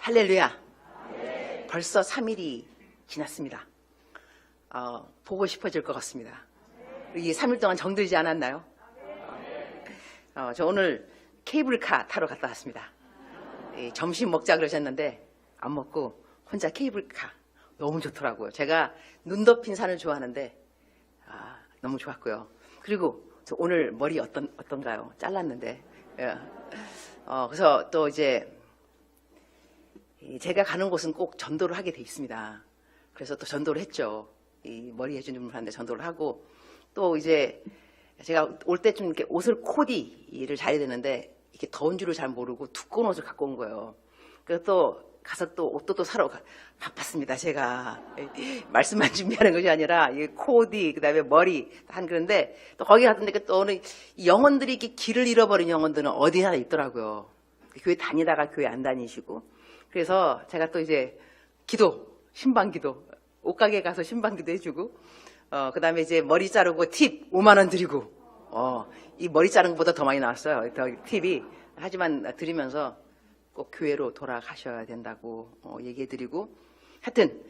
할렐루야. 벌써 3일이 지났습니다. 보고 싶어질 것 같습니다. 이게 3일 동안 정들지 않았나요? 저 오늘 케이블카 타러 갔다 왔습니다. 점심 먹자 그러셨는데 안 먹고 혼자 케이블카 너무 좋더라고요. 제가 눈 덮인 산을 좋아하는데 너무 좋았고요. 그리고 저 오늘 머리 어떤가요? 잘랐는데. 그래서 또 이제 제가 가는 곳은 꼭 전도를 하게 돼 있습니다. 그래서 또 전도를 했죠. 이 머리 해주는 분한테 전도를 하고, 또 이제 제가 올 때쯤 이렇게 옷을 코디를 잘해야 되는데 이게 더운 줄을 잘 모르고 두꺼운 옷을 갖고 온 거예요. 그래서 또 가서 또 옷도 또 사러 바빴습니다. 제가 말씀만 준비하는 것이 아니라 이 코디, 그다음에 머리 한 그런데 또 거기 갔는데 또 오늘 영혼들이 이렇게 길을 잃어버린 영혼들은 어디나 있더라고요. 교회 다니다가 교회 안 다니시고. 그래서 제가 또 이제 신방기도, 옷가게 가서 신방기도 해주고, 그 다음에 이제 머리 자르고 팁 5만 원 드리고, 이 머리 자른 것보다 더 많이 나왔어요. 더 팁이. 하지만 드리면서 꼭 교회로 돌아가셔야 된다고 얘기해드리고, 하여튼,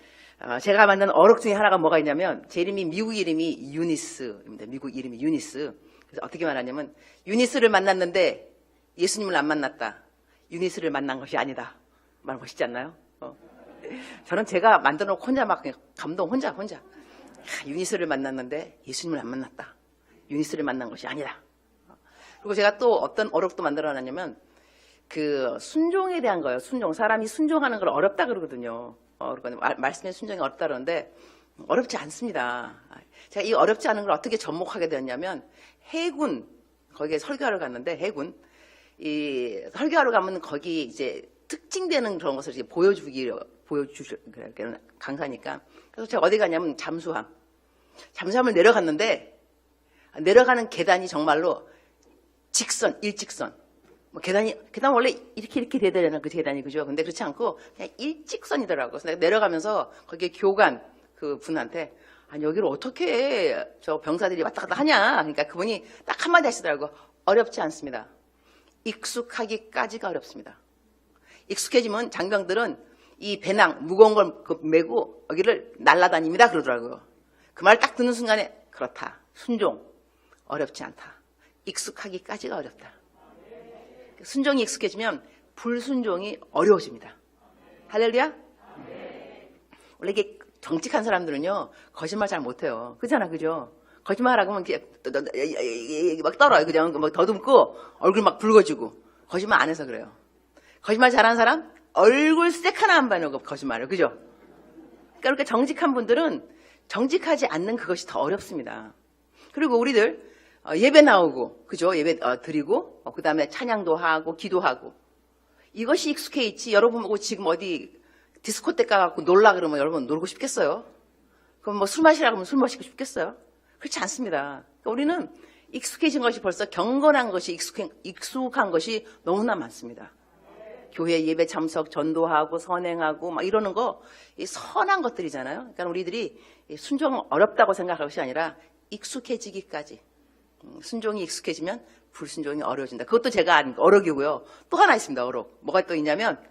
제가 만난 어록 중에 하나가 뭐가 있냐면, 제 이름이 미국 이름이 유니스입니다. 미국 이름이 유니스. 그래서 어떻게 말하냐면, 유니스를 만났는데 예수님을 안 만났다. 유니스를 만난 것이 아니다. 말 멋있지 않나요? 저는 제가 만들어 놓고 혼자 막 감동 혼자. 유니스를 만났는데 예수님을 안 만났다. 유니스를 만난 것이 아니다. 그리고 제가 또 어떤 어록도 만들어 놨냐면 그 순종에 대한 거예요. 순종. 사람이 순종하는 걸 어렵다 그러거든요. 말씀에 순종이 어렵다 그러는데 어렵지 않습니다. 제가 이 어렵지 않은 걸 어떻게 접목하게 되었냐면 해군, 거기에 설교하러 갔는데 해군, 이 설교하러 가면 거기 이제 특징되는 그런 것을 이제 보여주시는 강사니까. 그래서 제가 어디 가냐면 잠수함을 내려갔는데 내려가는 계단이 정말로 일직선. 뭐 계단 원래 이렇게 돼야 되는 그 계단이 그죠? 근데 그렇지 않고 그냥 일직선이더라고요. 그래서 내가 내려가면서 거기에 교관 그 분한테 아니 여기를 어떻게 저 병사들이 왔다 갔다 하냐? 그러니까 그분이 딱 한마디 하시더라고요. 어렵지 않습니다. 익숙하기까지가 어렵습니다. 익숙해지면 장병들은 이 배낭 무거운 걸 메고 여기를 날아다닙니다 그러더라고요. 그 말 딱 듣는 순간에 그렇다. 순종 어렵지 않다. 익숙하기까지가 어렵다. 순종이 익숙해지면 불순종이 어려워집니다. 할렐루야? 원래 이게 정직한 사람들은요 거짓말 잘 못해요. 그잖아, 그죠? 거짓말하고 막 떨어요. 그냥 막 더듬고 얼굴 막 붉어지고. 거짓말 안 해서 그래요. 거짓말 잘하는 사람 얼굴 색 하나 안 바르고 거짓말을, 그죠? 그러니까 정직한 분들은 정직하지 않는 그것이 더 어렵습니다. 그리고 우리들 예배 나오고, 그죠? 예배 드리고, 그 다음에 찬양도 하고 기도하고, 이것이 익숙해 있지. 여러분 보고 지금 어디 디스코텍 가갖고 놀라 그러면 여러분 놀고 싶겠어요? 그럼 뭐 술 마시라고 하면 술 마시고 싶겠어요? 그렇지 않습니다. 그러니까 우리는 익숙해진 것이 벌써 경건한 것이 익숙한 것이 너무나 많습니다. 교회 예배 참석, 전도하고 선행하고 막 이러는 거 이 선한 것들이잖아요. 그러니까 우리들이 순종 어렵다고 생각할 것이 아니라 익숙해지기까지. 순종이 익숙해지면 불순종이 어려워진다. 그것도 제가 아는 어록이고요. 또 하나 있습니다. 어록. 뭐가 또 있냐면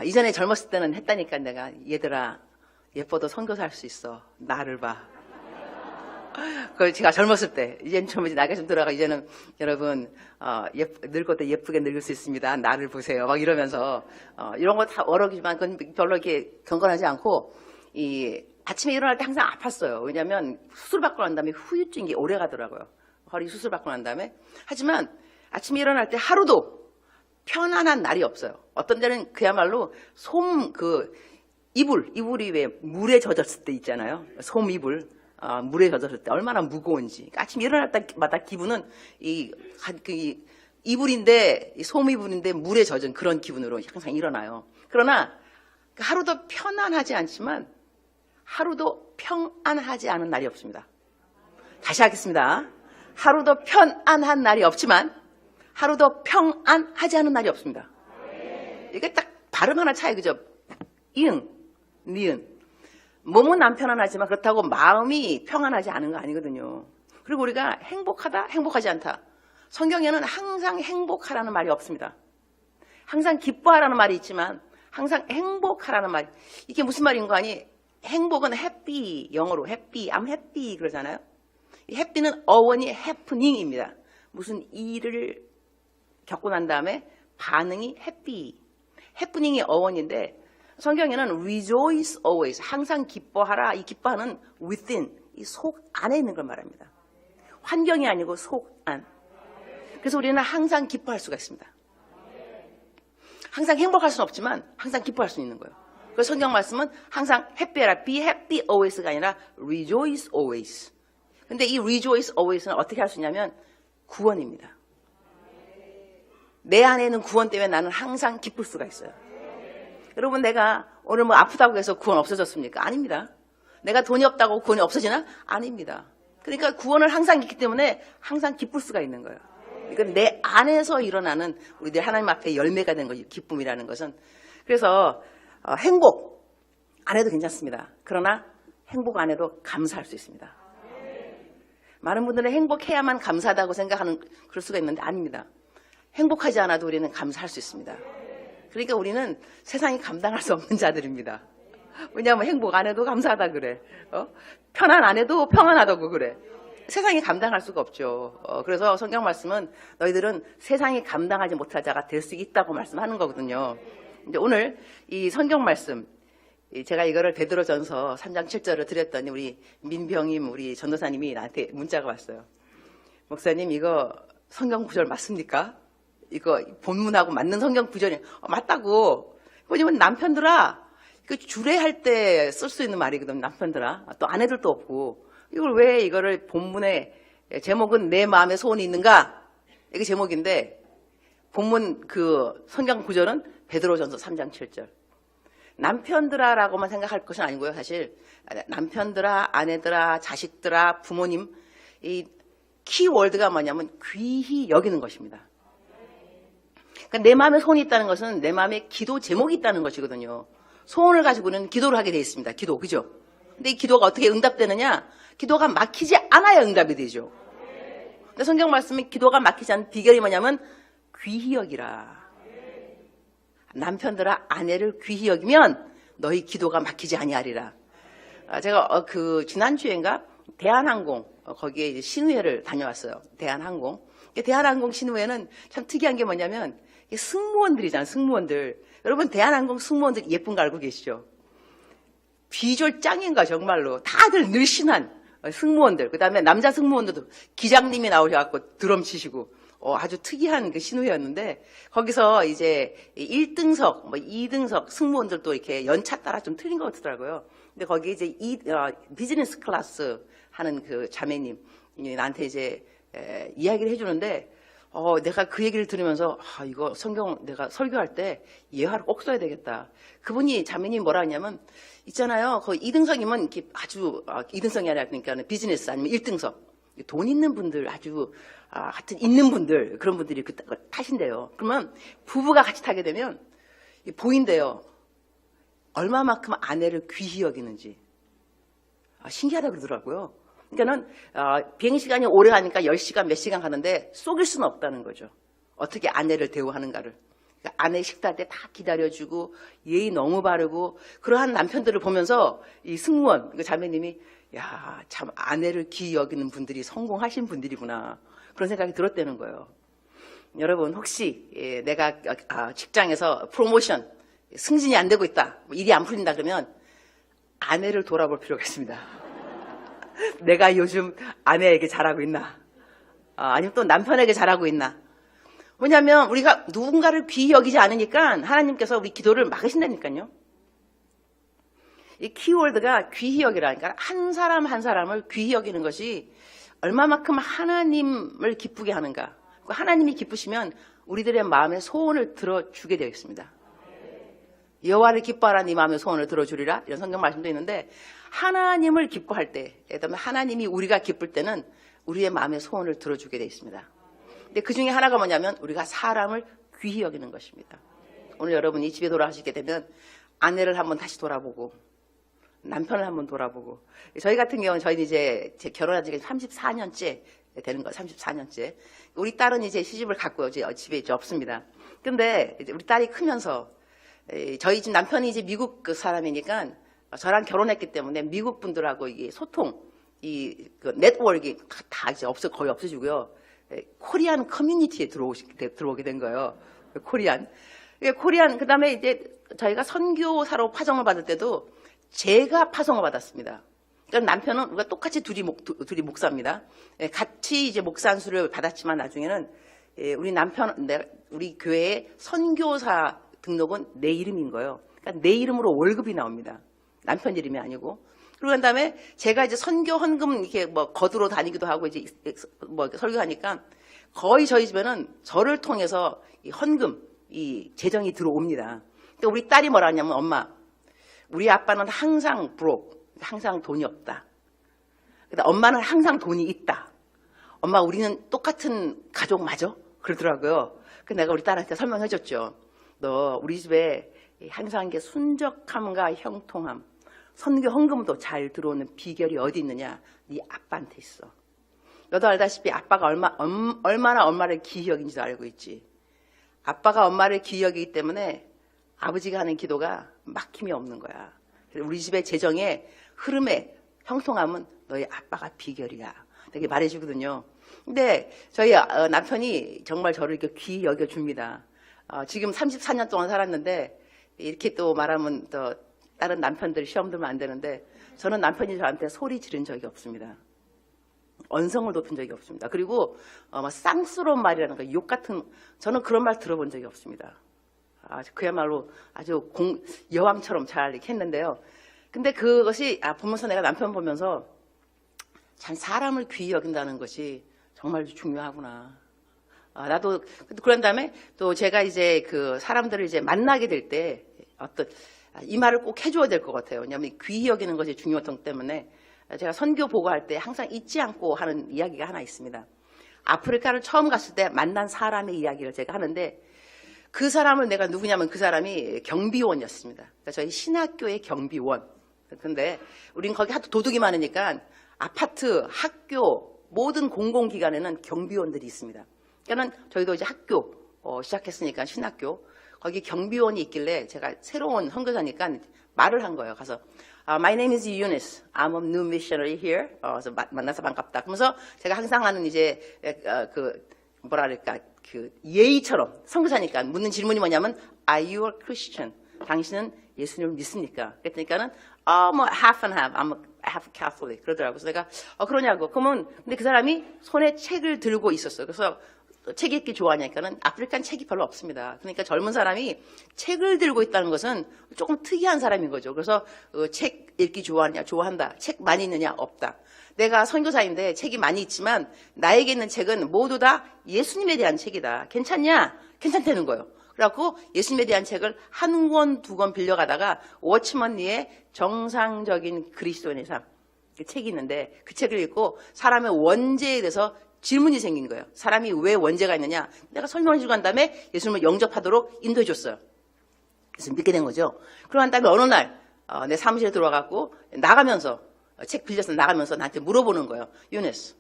이전에 젊었을 때는 했다니까 내가 얘들아 예뻐도 선교사 할 수 있어. 나를 봐. 그걸 제가 젊었을 때, 이제는 좀 나이가 좀 들어가, 이제는 여러분, 늙어도 예쁘게 늙을 수 있습니다. 나를 보세요. 막 이러면서, 이런 거 다 어록이지만 그건 별로 이렇게 경건하지 않고, 아침에 일어날 때 항상 아팠어요. 왜냐면 수술 받고 난 다음에 후유증이 오래 가더라고요. 허리 수술 받고 난 다음에. 하지만 아침에 일어날 때 하루도 편안한 날이 없어요. 어떤 때는 그야말로 이불이 왜 물에 젖었을 때 있잖아요. 솜이불. 물에 젖었을 때 얼마나 무거운지. 아침 일어날 때마다 기분은 이불인데, 솜이불인데 물에 젖은 그런 기분으로 항상 일어나요. 그러나 하루도 편안하지 않지만 하루도 평안하지 않은 날이 없습니다. 다시 하겠습니다. 하루도 편안한 날이 없지만 하루도 평안하지 않은 날이 없습니다. 이게 딱 발음 하나 차이, 그죠? 이응, 니은. 몸은 안 편안하지만 그렇다고 마음이 평안하지 않은 거 아니거든요. 그리고 우리가 행복하다, 행복하지 않다. 성경에는 항상 행복하라는 말이 없습니다. 항상 기뻐하라는 말이 있지만 항상 행복하라는 말. 이게 무슨 말인 거 아니? 행복은 happy, 영어로 happy, I'm happy 그러잖아요. 이 happy는 어원이 happening입니다. 무슨 일을 겪고 난 다음에 반응이 happy. happening이 어원인데 성경에는 rejoice always, 항상 기뻐하라. 이 기뻐하는 within, 이 속 안에 있는 걸 말합니다. 환경이 아니고 속 안. 그래서 우리는 항상 기뻐할 수가 있습니다. 항상 행복할 수는 없지만 항상 기뻐할 수 있는 거예요. 그래서 성경 말씀은 항상 happy해라. be happy always가 아니라 rejoice always. 근데 이 rejoice always는 어떻게 할 수 있냐면 구원입니다. 내 안에 있는 구원 때문에 나는 항상 기쁠 수가 있어요. 여러분, 내가 오늘 뭐 아프다고 해서 구원 없어졌습니까? 아닙니다. 내가 돈이 없다고 구원이 없어지나? 아닙니다. 그러니까 구원을 항상 있기 때문에 항상 기쁠 수가 있는 거예요. 이건 내 안에서 일어나는 우리들 하나님 앞에 열매가 되는 거죠. 기쁨이라는 것은. 그래서 행복 안 해도 괜찮습니다. 그러나 행복 안 해도 감사할 수 있습니다. 많은 분들은 행복해야만 감사하다고 생각하는 그럴 수가 있는데 아닙니다. 행복하지 않아도 우리는 감사할 수 있습니다. 그러니까 우리는 세상이 감당할 수 없는 자들입니다. 왜냐하면 행복 안 해도 감사하다 그래. 편안 안 해도 평안하다고 그래. 세상이 감당할 수가 없죠. 그래서 성경 말씀은 너희들은 세상이 감당하지 못할 자가 될 수 있다고 말씀하는 거거든요. 이제 오늘 이 성경 말씀, 제가 이거를 베드로전서 3장 7절을 드렸더니 우리 민병임 우리 전도사님이 나한테 문자가 왔어요. 목사님, 이거 성경 구절 맞습니까? 이거 본문하고 맞는 성경 구절이 맞다고. 왜냐면 남편들아, 그 주례할 때 쓸 수 있는 말이거든. 남편들아, 또 아내들도 없고 이걸 왜 이거를 본문에 제목은 내 마음에 소원이 있는가? 이게 제목인데 본문 그 성경 구절은 베드로전서 3장 7절. 남편들아라고만 생각할 것은 아니고요. 사실 남편들아, 아내들아, 자식들아, 부모님, 이 키워드가 뭐냐면 귀히 여기는 것입니다. 그러니까 내 마음에 소원이 있다는 것은 내 마음에 기도 제목이 있다는 것이거든요. 소원을 가지고는 기도를 하게 되어 있습니다. 기도, 그죠? 근데 이 기도가 어떻게 응답되느냐? 기도가 막히지 않아야 응답이 되죠. 근데 성경 말씀이 기도가 막히지 않은 비결이 뭐냐면 귀히 여기라. 남편들아, 아내를 귀히 여기면 너희 기도가 막히지 아니하리라. 제가 그 지난주엔가 대한항공 거기에 이제 신우회를 다녀왔어요. 대한항공. 대한항공 신우회는 참 특이한 게 뭐냐면 승무원들이잖아요. 승무원들. 여러분, 대한항공 승무원들 예쁜 거 알고 계시죠? 비주얼 짱인가 정말로. 다들 늘씬한 승무원들. 그다음에 남자 승무원들도 기장님이 나오셔갖고 드럼 치시고 아주 특이한 그 신우회였는데 거기서 이제 1등석, 뭐 2등석 승무원들도 이렇게 연차 따라 좀 틀린 것 같더라고요. 근데 거기 이제 비즈니스 클래스 하는 그 자매님 나한테 이제 이야기를 해주는데 내가 그 얘기를 들으면서 이거 성경 내가 설교할 때 예화를 꼭 써야 되겠다. 그분이 자매님이 뭐라 하냐면 있잖아요. 거의 2등석이면 이렇게 아주 2등석이 아니라 그러니까 비즈니스 아니면 1등석. 돈 있는 분들 아주 하여튼 있는 분들 그런 분들이 그 타신대요. 그러면 부부가 같이 타게 되면 보인대요. 얼마만큼 아내를 귀히 여기는지. 신기하다 그러더라고요. 그러니까는 비행 시간이 오래 가니까 10시간 몇 시간 가는데 속일 수는 없다는 거죠. 어떻게 아내를 대우하는가를. 그러니까 아내 식사할 때 다 기다려주고 예의 너무 바르고 그러한 남편들을 보면서 이 승무원 그 자매님이 야, 참 아내를 귀히 여기는 분들이 성공하신 분들이구나. 그런 생각이 들었다는 거예요. 여러분, 혹시 내가 직장에서 프로모션 승진이 안 되고 있다, 일이 안 풀린다 그러면 아내를 돌아볼 필요가 있습니다. 내가 요즘 아내에게 잘하고 있나? 아니면 또 남편에게 잘하고 있나? 왜냐하면 우리가 누군가를 귀히 여기지 않으니까 하나님께서 우리 기도를 막으신다니까요. 이 키워드가 귀히 여기라니까 한 사람 한 사람을 귀히 여기는 것이 얼마만큼 하나님을 기쁘게 하는가. 하나님이 기쁘시면 우리들의 마음의 소원을 들어주게 되어 있습니다. 여호와를 기뻐하라 네 마음의 소원을 들어주리라 이런 성경 말씀도 있는데 하나님을 기뻐할 때, 그다음에 하나님이 우리가 기쁠 때는 우리의 마음의 소원을 들어주게 되어 있습니다. 근데 그 중에 하나가 뭐냐면 우리가 사람을 귀히 여기는 것입니다. 오늘 여러분이 집에 돌아가시게 되면 아내를 한번 다시 돌아보고 남편을 한번 돌아보고 저희 같은 경우는 저희는 이제 제 결혼한 지가 34년째 되는 거예요. 34년째. 우리 딸은 이제 시집을 갔고요. 집에 이제 없습니다. 근데 이제 우리 딸이 크면서 저희 집 남편이 이제 미국 그 사람이니까 저랑 결혼했기 때문에 미국 분들하고 이게 소통, 그 네트워크가 다 이제 거의 없어지고요. 코리안 커뮤니티에 들어오게 된 거예요. 코리안, 그 다음에 이제 저희가 선교사로 파송을 받을 때도 제가 파송을 받았습니다. 그러니까 남편은 우리가 똑같이 둘이 목사입니다. 같이 이제 목사 안수를 받았지만 나중에는 우리 교회의 선교사 등록은 내 이름인 거예요. 그러니까 내 이름으로 월급이 나옵니다. 남편 이름이 아니고. 그리고 난 다음에 제가 이제 선교 헌금 이렇게 뭐 거두러 다니기도 하고 이제 뭐 설교하니까 거의 저희 집에는 저를 통해서 이 헌금, 이 재정이 들어옵니다. 그러니까 우리 딸이 뭐라 하냐면 엄마, 우리 아빠는 항상 항상 돈이 없다. 근데 엄마는 항상 돈이 있다. 엄마 우리는 똑같은 가족 맞아? 그러더라고요. 그래서 내가 우리 딸한테 설명해 줬죠. 너 우리 집에 항상 이게 순적함과 형통함, 선교 헌금도 잘 들어오는 비결이 어디 있느냐? 네 아빠한테 있어. 너도 알다시피 아빠가 얼마나 엄마를 귀히 여긴지도 알고 있지. 아빠가 엄마를 귀히 여기기 때문에 아버지가 하는 기도가 막힘이 없는 거야. 우리 집의 재정의 흐름의 형통함은 너희 아빠가 비결이야. 이렇게 말해주거든요. 근데 저희 남편이 정말 저를 이렇게 귀히 여겨줍니다. 지금 34년 동안 살았는데 이렇게 또 말하면 또 다른 남편들 시험 들면 안 되는데 저는 남편이 저한테 소리 지른 적이 없습니다. 언성을 높인 적이 없습니다. 그리고 쌍스러운 말이라는 거, 욕 같은, 저는 그런 말 들어본 적이 없습니다. 그야말로 아주 여왕처럼 잘 이렇게 했는데요. 근데 그것이 보면서 내가 남편 보면서 참 사람을 귀히 여긴다는 것이 정말 중요하구나. 나도 그런 다음에 또 제가 이제 그 사람들을 이제 만나게 될 때 이 말을 꼭 해줘야 될 것 같아요. 왜냐하면 귀히 여기는 것이 중요하기 때문에 제가 선교 보고할 때 항상 잊지 않고 하는 이야기가 하나 있습니다. 아프리카를 처음 갔을 때 만난 사람의 이야기를 제가 하는데 그 사람을 내가 누구냐면 그 사람이 경비원이었습니다. 그러니까 저희 신학교의 경비원. 근데 우린 거기 하도 도둑이 많으니까 아파트, 학교, 모든 공공기관에는 경비원들이 있습니다. 그러니까 저희도 이제 학교 시작했으니까 신학교 거기 경비원이 있길래 제가 새로운 선교사니까 말을 한 거예요. 가서 My name is Eunice. I'm a new missionary here. 그래서 만나서 반갑다. 그러면서 제가 항상 하는 이제 그 예의처럼 선교사니까 묻는 질문이 뭐냐면 Are you a Christian? 당신은 예수님을 믿습니까? 그랬더니까는 뭐 half and half. I'm half Catholic. 그러더라고요. 그래서 내가 그러냐고. 그러면 근데 그 사람이 손에 책을 들고 있었어요. 그래서 책 읽기 좋아하니까는 아프리카는 책이 별로 없습니다. 그러니까 젊은 사람이 책을 들고 있다는 것은 조금 특이한 사람인 거죠. 그래서 책 읽기 좋아하냐? 좋아한다. 책 많이 있느냐? 없다. 내가 선교사인데 책이 많이 있지만 나에게 있는 책은 모두 다 예수님에 대한 책이다. 괜찮냐? 괜찮다는 거예요. 그래갖고 예수님에 대한 책을 한 권, 두 권 빌려가다가 워치먼 리의 정상적인 그리스도인의 삶. 그 책이 있는데 그 책을 읽고 사람의 원죄에 대해서 질문이 생긴 거예요. 사람이 왜 원죄가 있느냐. 내가 설명을 해주고 한 다음에 예수님을 영접하도록 인도해 줬어요. 그래서 믿게 된 거죠. 그러고 난 다음에 어느 날 내 사무실에 들어가고 나가면서 책 빌려서 나가면서 나한테 물어보는 거예요. 유네스,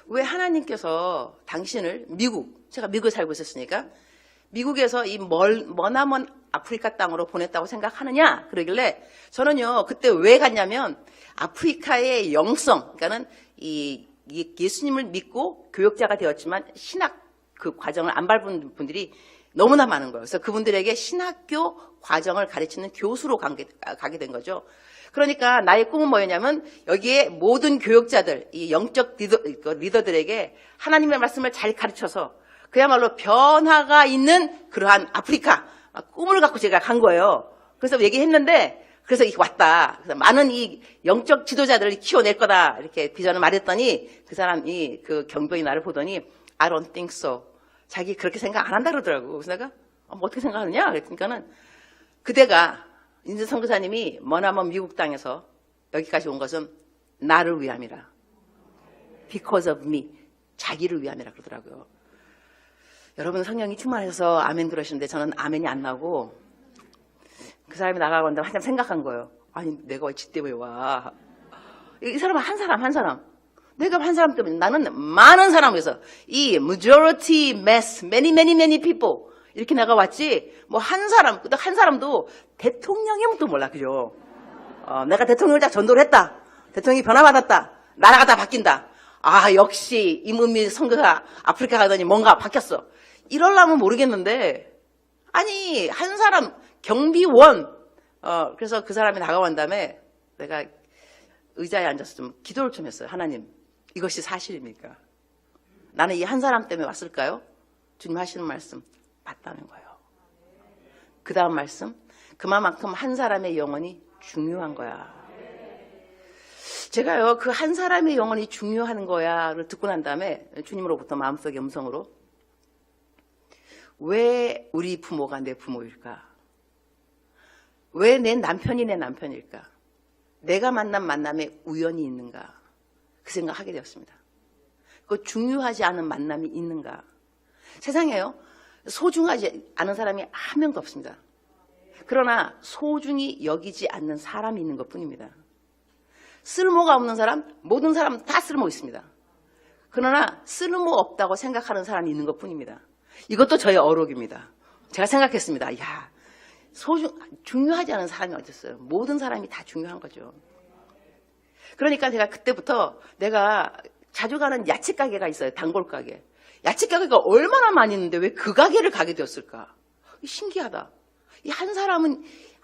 왜 하나님께서 당신을 제가 미국에 살고 있었으니까 미국에서 이 머나먼 아프리카 땅으로 보냈다고 생각하느냐? 그러길래 저는요 그때 왜 갔냐면 아프리카의 영성, 그러니까는 예수님을 믿고 교역자가 되었지만 신학 그 과정을 안 밟은 분들이 너무나 많은 거예요. 그래서 그분들에게 신학교 과정을 가르치는 교수로 가게 된 거죠. 그러니까 나의 꿈은 뭐였냐면 여기에 모든 교역자들, 이 영적 리더들에게 하나님의 말씀을 잘 가르쳐서 그야말로 변화가 있는 그러한 아프리카 꿈을 갖고 제가 간 거예요. 그래서 얘기했는데 그래서 왔다. 그래서 많은 이 영적 지도자들을 키워낼 거다. 이렇게 비전을 말했더니 그 사람이 그 경비원이 나를 보더니 I don't think so. 자기 그렇게 생각 안 한다 그러더라고. 그래서 내가 뭐 어떻게 생각하느냐? 그랬으니까는 그대가 인재 선교사님이 머나먼 미국 땅에서 여기까지 온 것은 나를 위함이라. Because of me. 자기를 위함이라 그러더라고요. 여러분 성령이 충만해서 아멘 그러시는데 저는 아멘이 안 나고 그 사람이 나가고 한다고 한참 생각한 거예요. 아니 내가 왜 지 때문에 와. 이 사람은 한 사람. 내가 한 사람 때문에 나는 많은 사람에서 이 majority mass, many people 이렇게 나가왔지, 뭐 한 사람도 대통령이면 또 몰라, 그죠? 내가 대통령을 딱 전도를 했다. 대통령이 변화받았다. 나라가 다 바뀐다. 아, 역시 임은미 선거가 아프리카 가더니 뭔가 바뀌었어. 이러려면 모르겠는데, 아니, 한 사람, 경비원, 그래서 그 사람이 나가온 다음에 내가 의자에 앉아서 좀 기도를 좀 했어요. 하나님, 이것이 사실입니까? 나는 이 한 사람 때문에 왔을까요? 주님 하시는 말씀, 맞다는 거예요. 그 다음 말씀, 그만큼 한 사람의 영혼이 중요한 거야. 제가요, 그 한 사람의 영혼이 중요한 거야를 듣고 난 다음에 주님으로부터 마음속의 음성으로 왜 우리 부모가 내 부모일까? 왜 내 남편이 내 남편일까? 내가 만난 만남에 우연이 있는가? 그 생각하게 되었습니다. 그 중요하지 않은 만남이 있는가? 세상에요, 소중하지 않은 사람이 한 명도 없습니다. 그러나 소중히 여기지 않는 사람이 있는 것뿐입니다. 쓸모가 없는 사람, 모든 사람 다 쓸모 있습니다. 그러나 쓸모 없다고 생각하는 사람이 있는 것뿐입니다. 이것도 저의 어록입니다. 제가 생각했습니다. 야, 중요하지 않은 사람이 어디 있어요? 모든 사람이 다 중요한 거죠. 그러니까 제가 그때부터 내가 자주 가는 야채 가게가 있어요. 단골 가게. 야채 가게가 얼마나 많이 있는데 왜 그 가게를 가게 되었을까? 신기하다. 이 한 사람은,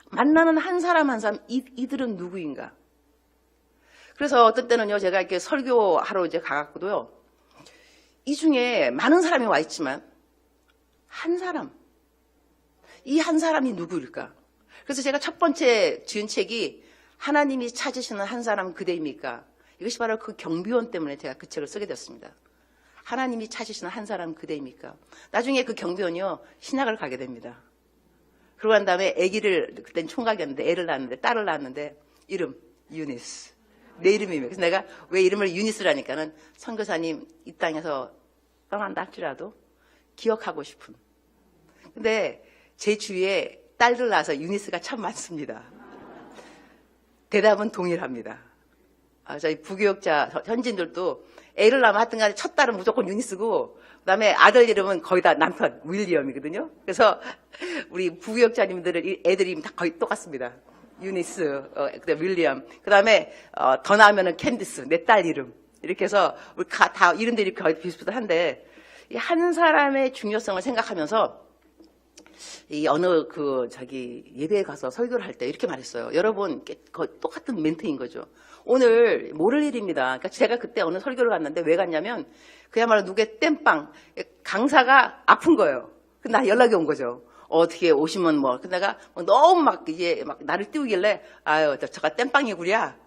만나는 한 사람 한 사람, 이들은 누구인가? 그래서 어떤 때는요, 제가 이렇게 설교하러 이제 가갖고도요, 이 중에 많은 사람이 와 있지만, 한 사람, 이 한 사람이 누구일까? 그래서 제가 첫 번째 지은 책이 하나님이 찾으시는 한 사람 그대입니까? 이것이 바로 그 경비원 때문에 제가 그 책을 쓰게 됐습니다. 하나님이 찾으시는 한 사람 그대입니까? 나중에 그 경비원이요, 신학을 가게 됩니다. 그러고 난 다음에 아기를, 그땐 총각이었는데 애를 낳았는데, 딸을 낳았는데, 이름 유니스. 내 이름이에요. 그래서 내가 왜 이름을 유니스라니까는 선교사님 이 땅에서 떠난다 할지라도 기억하고 싶은. 근데 제 주위에 딸들 낳아서 유니스가 참 많습니다. 대답은 동일합니다. 저희 부교육자 현지인들도 애를 낳으면 하여튼 간에 첫 딸은 무조건 유니스고 그다음에 아들 이름은 거의 다 남편 윌리엄이거든요. 그래서 우리 부교육자님들은 애들 이름 다 거의 똑같습니다. 유니스, 그다음에 윌리엄, 그다음에 더 나으면은 캔디스, 내 딸 이름. 이렇게 해서 우리 다 이름들이 거의 비슷비슷한데 이 한 사람의 중요성을 생각하면서 이 어느 예배에 가서 설교를 할 때 이렇게 말했어요. 여러분, 똑같은 멘트인 거죠. 오늘 모를 일입니다. 그러니까 제가 그때 어느 설교를 갔는데 왜 갔냐면 그야말로 누구의 땜빵, 강사가 아픈 거예요. 근데 나 연락이 온 거죠. 어떻게 오시면 뭐. 근데 내가 너무 이제 나를 띄우길래, 아유, 저가 땜빵이구랴.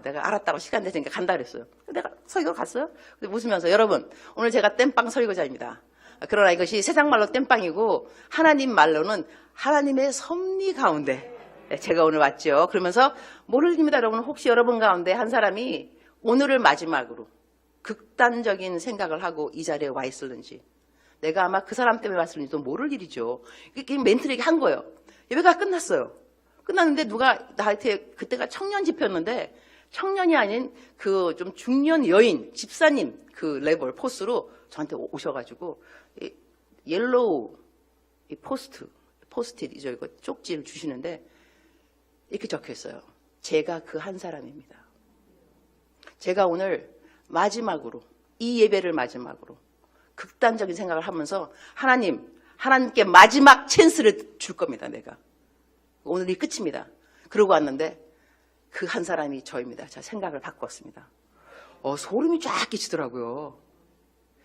내가 알았다고 시간 되니까 간다 그랬어요. 내가 설교 갔어요. 근데 웃으면서 여러분, 오늘 제가 땜빵 설교자입니다. 그러나 이것이 세상 말로 땜빵이고 하나님 말로는 하나님의 섭리 가운데 제가 오늘 왔죠. 그러면서 모를 일입니다. 여러분, 혹시 여러분 가운데 한 사람이 오늘을 마지막으로 극단적인 생각을 하고 이 자리에 와 있을는지, 내가 아마 그 사람 때문에 왔을는지도 모를 일이죠. 이렇게 멘트를 이렇게 한 거예요. 예배가 끝났어요. 끝났는데 누가 나한테, 그때가 청년 집회였는데 청년이 아닌 그 좀 중년 여인 집사님 그 레벨 포스로 저한테 오셔가지고 옐로우 포스트잇이죠. 이거 쪽지를 주시는데 이렇게 적혀 있어요. 제가 그 한 사람입니다. 제가 오늘 마지막으로, 이 예배를 마지막으로 극단적인 생각을 하면서 하나님께 마지막 찬스를 줄 겁니다. 내가 오늘이 끝입니다. 그러고 왔는데 그 한 사람이 저입니다. 제가 생각을 바꿨습니다. 소름이 쫙 끼치더라고요.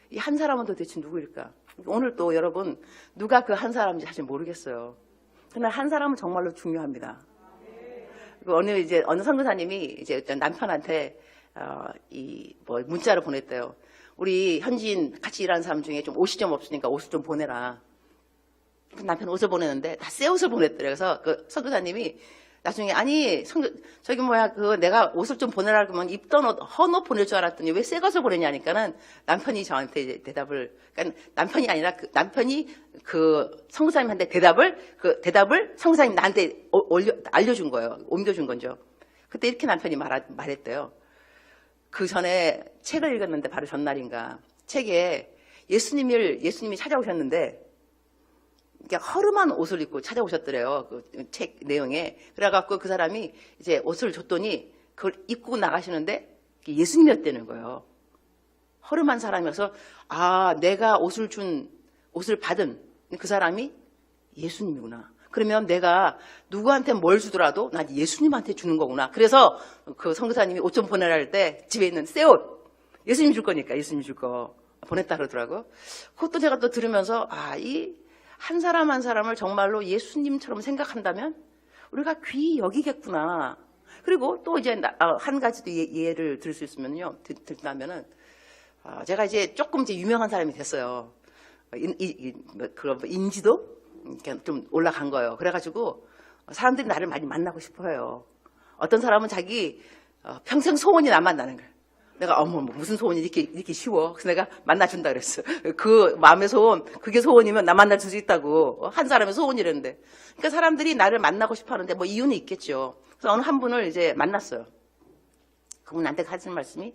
이 한 사람은 도대체 누구일까? 오늘 또 여러분, 누가 그 한 사람인지 사실 모르겠어요. 그러나 한 사람은 정말로 중요합니다. 어느 선교사님이 이제 남편한테 문자를 보냈대요. 우리 현지인 같이 일하는 사람 중에 좀 옷이 좀 없으니까 옷을 좀 보내라. 남편 옷을 보내는데 다 새 옷을 보냈더래요. 그래서 그 선교사님이 나중에, 아니, 내가 옷을 좀 보내라 그러면 입던 옷, 헌 옷 보낼 줄 알았더니 왜 새 것을 보내냐니까는 남편이 저한테 이제 대답을, 그러니까 남편이 아니라 남편이 그 선교사님한테 대답을 선교사님 나한테 알려준 거예요. 옮겨준 거죠. 그때 이렇게 남편이 말했대요. 그 전에 책을 읽었는데 바로 전날인가 책에 예수님이 찾아오셨는데 이렇게 허름한 옷을 입고 찾아오셨더래요. 그 책 내용에. 그래갖고 그 사람이 이제 옷을 줬더니 그걸 입고 나가시는데 예수님이었다는 거예요. 허름한 사람이어서 내가 옷을 받은 그 사람이 예수님이구나. 그러면 내가 누구한테 뭘 주더라도 난 예수님한테 주는 거구나. 그래서 그 선교사님이 옷 좀 보내라 할 때 집에 있는 새 옷, 예수님 줄 거니까 예수님 줄 거 보냈다 그러더라고요. 그것도 제가 또 들으면서 이 한 사람 한 사람을 정말로 예수님처럼 생각한다면 우리가 귀히 여기겠구나. 그리고 또 이제 한 가지 도 예를 들 수 있으면요. 들다면은 제가 이제 조금 이제 유명한 사람이 됐어요. 그런 인지도 좀 올라간 거예요. 그래가지고 사람들이 나를 많이 만나고 싶어해요. 어떤 사람은 자기 평생 소원이 나 만나는 거예요. 내가 무슨 소원이 이렇게 쉬워. 그래서 내가 만나준다 그랬어. 그 마음의 소원, 그게 소원이면 나 만날 수 있다고. 한 사람의 소원이랬는데. 그러니까 사람들이 나를 만나고 싶어하는데 뭐 이유는 있겠죠. 그래서 어느 한 분을 이제 만났어요. 그분한테 하신 말씀이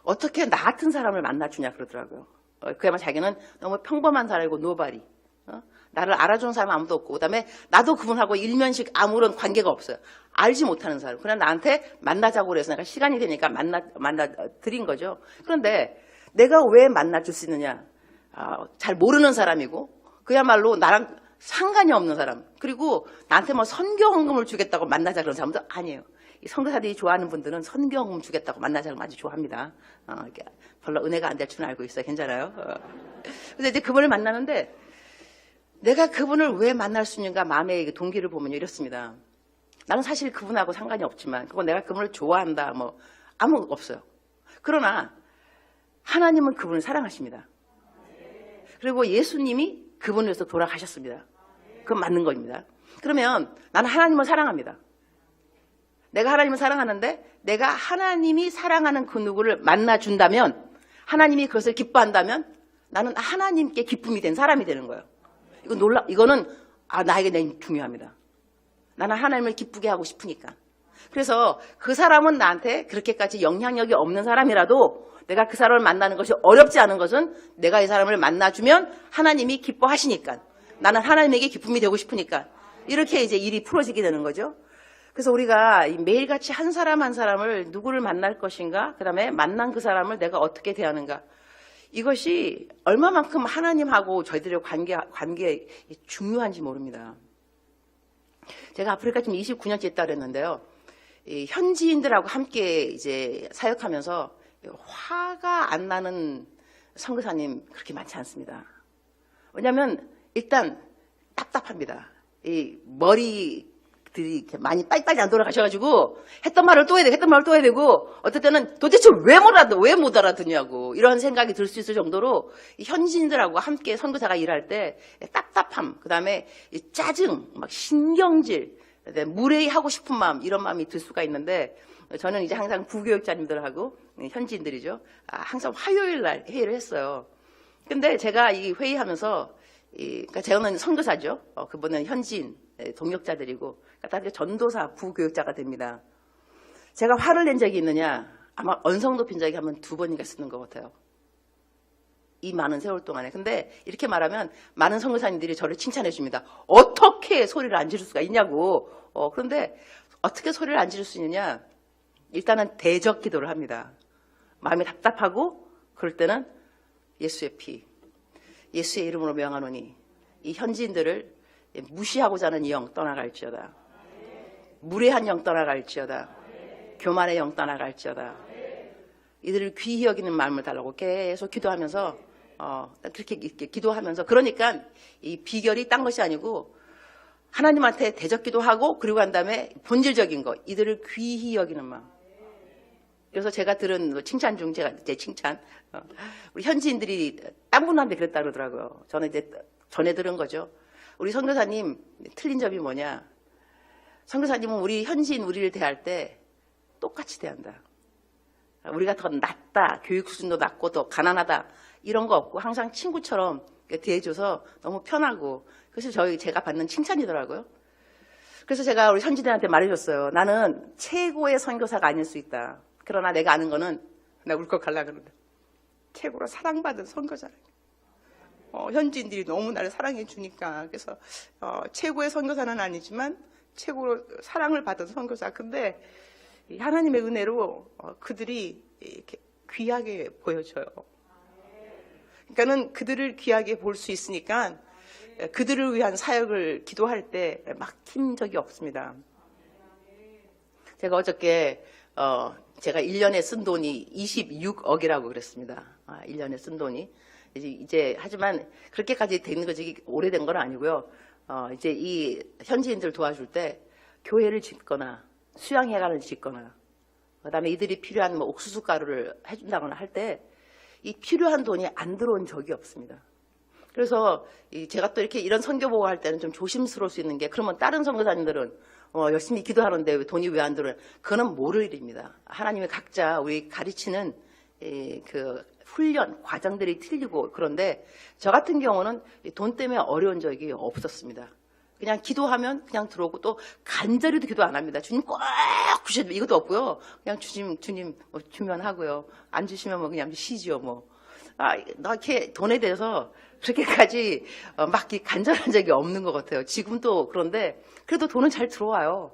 어떻게 나 같은 사람을 만나주냐 그러더라고요. 그야말로 자기는 너무 평범한 사람이고 노바리. 나를 알아주는 사람 아무도 없고 그다음에 나도 그분하고 일면식 아무런 관계가 없어요. 알지 못하는 사람. 그냥 나한테 만나자고 그래서 내가 시간이 되니까 만나 드린 거죠. 그런데 내가 왜 만나줄 수 있느냐. 잘 모르는 사람이고 그야말로 나랑 상관이 없는 사람. 그리고 나한테 뭐 선교헌금을 주겠다고 만나자 그런 사람도 아니에요. 이 선교사들이 좋아하는 분들은 선교헌금 주겠다고 만나자고 많이 좋아합니다. 별로 은혜가 안 될 줄은 알고 있어요. 괜찮아요. 근데 이제 그분을 만나는데 내가 그분을 왜 만날 수 있는가 마음의 동기를 보면 이렇습니다. 나는 사실 그분하고 상관이 없지만 그건 내가 그분을 좋아한다 뭐 아무 없어요. 그러나 하나님은 그분을 사랑하십니다. 그리고 예수님이 그분을 위해서 돌아가셨습니다. 그건 맞는 겁니다. 그러면 나는 하나님을 사랑합니다. 내가 하나님을 사랑하는데 내가 하나님이 사랑하는 그 누구를 만나준다면 하나님이 그것을 기뻐한다면 나는 하나님께 기쁨이 된 사람이 되는 거예요. 이거는 나에게 너무 중요합니다. 나는 하나님을 기쁘게 하고 싶으니까. 그래서 그 사람은 나한테 그렇게까지 영향력이 없는 사람이라도 내가 그 사람을 만나는 것이 어렵지 않은 것은 내가 이 사람을 만나주면 하나님이 기뻐하시니까. 나는 하나님에게 기쁨이 되고 싶으니까. 이렇게 이제 일이 풀어지게 되는 거죠. 그래서 우리가 매일같이 한 사람 한 사람을 누구를 만날 것인가, 그 다음에 만난 그 사람을 내가 어떻게 대하는가. 이것이 얼마만큼 하나님하고 저희들의 관계에 중요한지 모릅니다. 제가 아프리카 지금 29년째 있다 그랬는데요. 현지인들하고 함께 이제 사역하면서 화가 안 나는 선교사님 그렇게 많지 않습니다. 왜냐하면 일단 답답합니다. 이 머리들이 이렇게 많이 빨리빨리 안 돌아가셔가지고 했던 말을 또 해야 되고 어떨 때는 도대체 왜 못 알아듣냐고 이런 생각이 들 수 있을 정도로 현지인들하고 함께 선교사가 일할 때 답답함, 그 다음에 짜증, 막 신경질, 무례하고 싶은 마음 이런 마음이 들 수가 있는데 저는 이제 항상 부교육자님들하고 현지인들이죠. 항상 화요일 날 회의를 했어요. 근데 제가 이 회의하면서 그러니까 저는 선교사죠. 그분은 현지인 동역자들이고 다들 전도사 부교육자가 됩니다. 제가 화를 낸 적이 있느냐? 아마 언성 높인 적이 한번 2번인가 쓰는 것 같아요. 이 많은 세월 동안에. 근데 이렇게 말하면 많은 선교사님들이 저를 칭찬해 줍니다. 어떻게 소리를 안 지를 수가 있냐고. 그런데 어떻게 소리를 안 지를 수 있느냐? 일단은 대적 기도를 합니다. 마음이 답답하고 그럴 때는 예수의 피, 예수의 이름으로 명하노니 이 현지인들을 무시하고자 하는 이 영 떠나갈지어다. 무례한 영 떠나갈지어다. 교만의 영 떠나갈지어다. 이들을 귀히 여기는 마음을 달라고 계속 기도하면서 그렇게 기도하면서 그러니까 이 비결이 딴 것이 아니고 하나님한테 대적 기도하고 그리고 한 다음에 본질적인 거 이들을 귀히 여기는 마음. 그래서 제가 들은 칭찬 중 제 칭찬 우리 현지인들이 딴 분한테 그랬다 그러더라고요. 저는 이제 전에 들은 거죠. 우리 선교사님 틀린 점이 뭐냐? 선교사님은 우리 현지인 우리를 대할 때 똑같이 대한다. 우리가 더 낫다, 교육 수준도 낮고 더 가난하다 이런 거 없고 항상 친구처럼 대해줘서 너무 편하고 그래서 제가 받는 칭찬이더라고요. 그래서 제가 우리 현지인한테 말해줬어요. 나는 최고의 선교사가 아닐 수 있다. 그러나 내가 아는 거는 나 울컥하려고 그러는데 최고로 사랑받은 선교사라. 현지인들이 너무 나를 사랑해 주니까. 그래서 최고의 선교사는 아니지만 최고로 사랑을 받은 선교사. 근데 하나님의 은혜로 그들이 이렇게 귀하게 보여져요. 그러니까는 그들을 귀하게 볼 수 있으니까 그들을 위한 사역을 기도할 때 막힌 적이 없습니다. 제가 어저께 제가 1년에 쓴 돈이 26억이라고 그랬습니다. 1년에 쓴 돈이 이제 하지만 그렇게까지 되는 것이 오래된 건 아니고요. 이제 이 현지인들 도와줄 때 교회를 짓거나 수양회관을 짓거나 그다음에 이들이 필요한 뭐 옥수수 가루를 해준다거나 할 때 이 필요한 돈이 안 들어온 적이 없습니다. 그래서 제가 또 이렇게 이런 선교 보고 할 때는 좀 조심스러울 수 있는 게, 그러면 다른 선교사님들은 열심히 기도하는데 왜 돈이 왜 안 들어요? 그거는 모를 일입니다. 하나님이 각자 우리 가르치는 그 훈련 과정들이 틀리고, 그런데 저 같은 경우는 돈 때문에 어려운 적이 없었습니다. 그냥 기도하면 그냥 들어오고, 또 간절히도 기도 안 합니다. 주님 꼭 주셔야 돼, 이것도 없고요. 그냥 주님 뭐 주면 하고요. 안 주시면 뭐 그냥 쉬지요 뭐. 나 이렇게 돈에 대해서 그렇게까지 막 간절한 적이 없는 것 같아요. 지금도 그런데 그래도 돈은 잘 들어와요.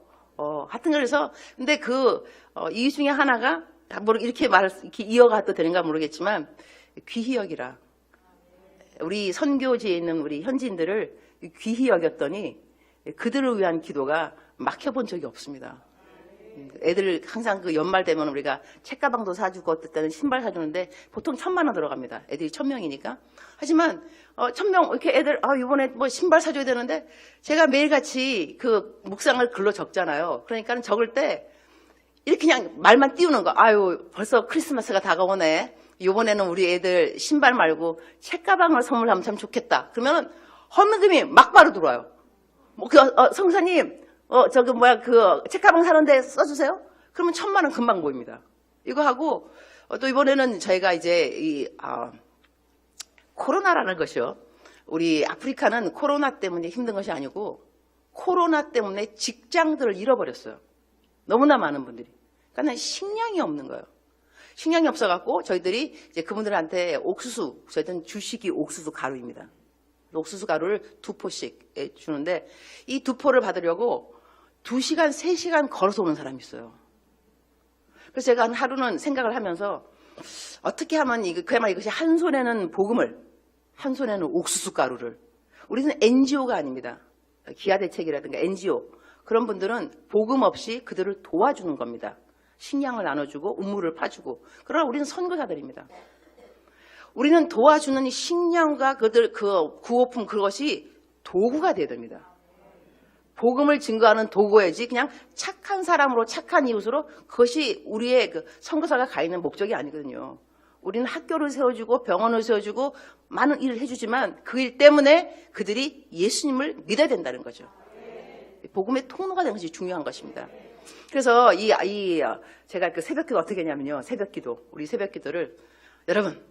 하여튼 그래서 근데 이유 중에 하나가 이렇게 이렇게 이어가도 되는가 모르겠지만 귀히 여기라. 우리 선교지에 있는 우리 현지인들을 귀히 여겼더니 그들을 위한 기도가 막혀본 적이 없습니다. 애들 항상 그 연말 되면 우리가 책가방도 사주고 어떨 때는 신발 사주는데 보통 1,000만 원 들어갑니다. 애들이 1,000명이니까. 하지만 1,000명 이렇게 애들 이번에 뭐 신발 사줘야 되는데 제가 매일같이 그 묵상을 글로 적잖아요. 그러니까 적을 때 이렇게 그냥 말만 띄우는 거. 아유 벌써 크리스마스가 다가오네. 이번에는 우리 애들 신발 말고 책가방을 선물하면 참 좋겠다. 그러면은 헌금이 막바로 들어와요. 뭐 성사님 책가방 사는데 써주세요? 그러면 1,000만 원 금방 보입니다. 이거 하고, 또 이번에는 저희가 이제 코로나라는 것이요. 우리 아프리카는 코로나 때문에 힘든 것이 아니고, 코로나 때문에 직장들을 잃어버렸어요. 너무나 많은 분들이. 그러니까 식량이 없는 거예요. 식량이 없어갖고, 저희들이 이제 그분들한테 저희들은 주식이 옥수수 가루입니다. 옥수수 가루를 2포씩 주는데, 이 2포를 받으려고 2시간, 3시간 걸어서 오는 사람이 있어요. 그래서 제가 하루는 생각을 하면서 어떻게 하면 그야말로 이것이 한 손에는 복음을, 한 손에는 옥수수 가루를. 우리는 NGO가 아닙니다. 기아대책이라든가 NGO. 그런 분들은 복음 없이 그들을 도와주는 겁니다. 식량을 나눠주고 우물을 파주고. 그러나 우리는 선교사들입니다. 우리는 도와주는 식량과 그 구호품 그것이 도구가 되어야 됩니다. 복음을 증거하는 도구여야지 그냥 착한 사람으로 착한 이웃으로 그것이 우리의 선교사가 가 있는 목적이 아니거든요. 우리는 학교를 세워주고 병원을 세워주고 많은 일을 해주지만 그 일 때문에 그들이 예수님을 믿어야 된다는 거죠. 복음의 통로가 되는 것이 중요한 것입니다. 그래서 제가 새벽기도 어떻게 했냐면요. 우리 새벽기도를 여러분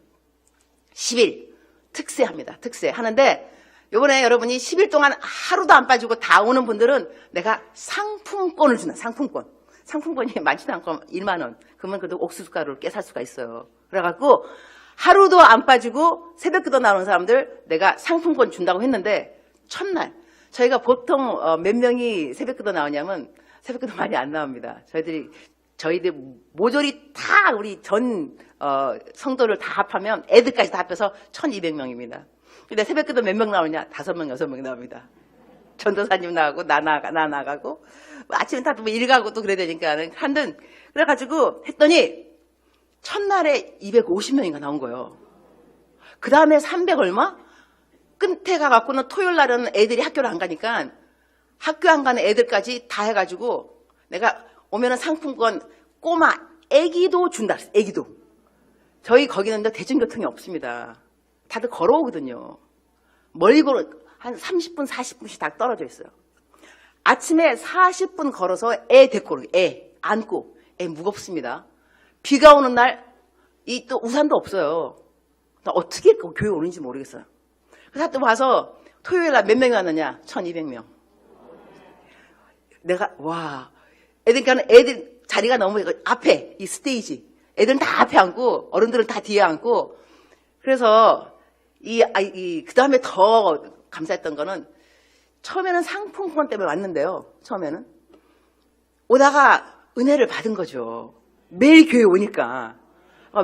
10일 특세합니다. 특세 하는데 요번에 여러분이 10일 동안 하루도 안 빠지고 다 오는 분들은 내가 상품권을 준다. 상품권이 많지도 않고 1만 원. 그러면 그래도 옥수수 가루를 깨살 수가 있어요. 그래갖고 하루도 안 빠지고 새벽기도 나오는 사람들 내가 상품권 준다고 했는데 첫날 저희가 보통 몇 명이 새벽기도 나오냐면 새벽기도 많이 안 나옵니다. 저희들 모조리 다 우리 전 성도를 다 합하면 애들까지 다 합해서 1,200명입니다. 근데 새벽기도 몇 명 나오냐? 5명, 6명 나옵니다. 전도사님 나가고 나 나가고 아침에 다 일 가고 또 그래야 되니까 한든 그래가지고 했더니 첫날에 250명인가 나온 거예요. 그 다음에 300 얼마? 끝에 가갖고는 토요일 날은 애들이 학교를 안 가니까 학교 안 가는 애들까지 다 해가지고 내가 오면은 상품권 꼬마 애기도 준다. 애기도. 저희 거기는 대중교통이 없습니다. 다들 걸어오거든요. 멀리 한 30분, 40분씩 다 떨어져 있어요. 아침에 40분 걸어서 애 데리고 안고, 무겁습니다. 비가 오는 날, 또 우산도 없어요. 나 어떻게 교회 오는지 모르겠어요. 그래서 또 와서 토요일 날 몇 명이 왔느냐? 1,200명. 애들 자리가 너무 앞에, 이 스테이지. 애들은 다 앞에 앉고, 어른들은 다 뒤에 앉고, 그래서 그 다음에 더 감사했던 거는 처음에는 상품권 때문에 왔는데요. 처음에는. 오다가 은혜를 받은 거죠. 매일 교회 오니까.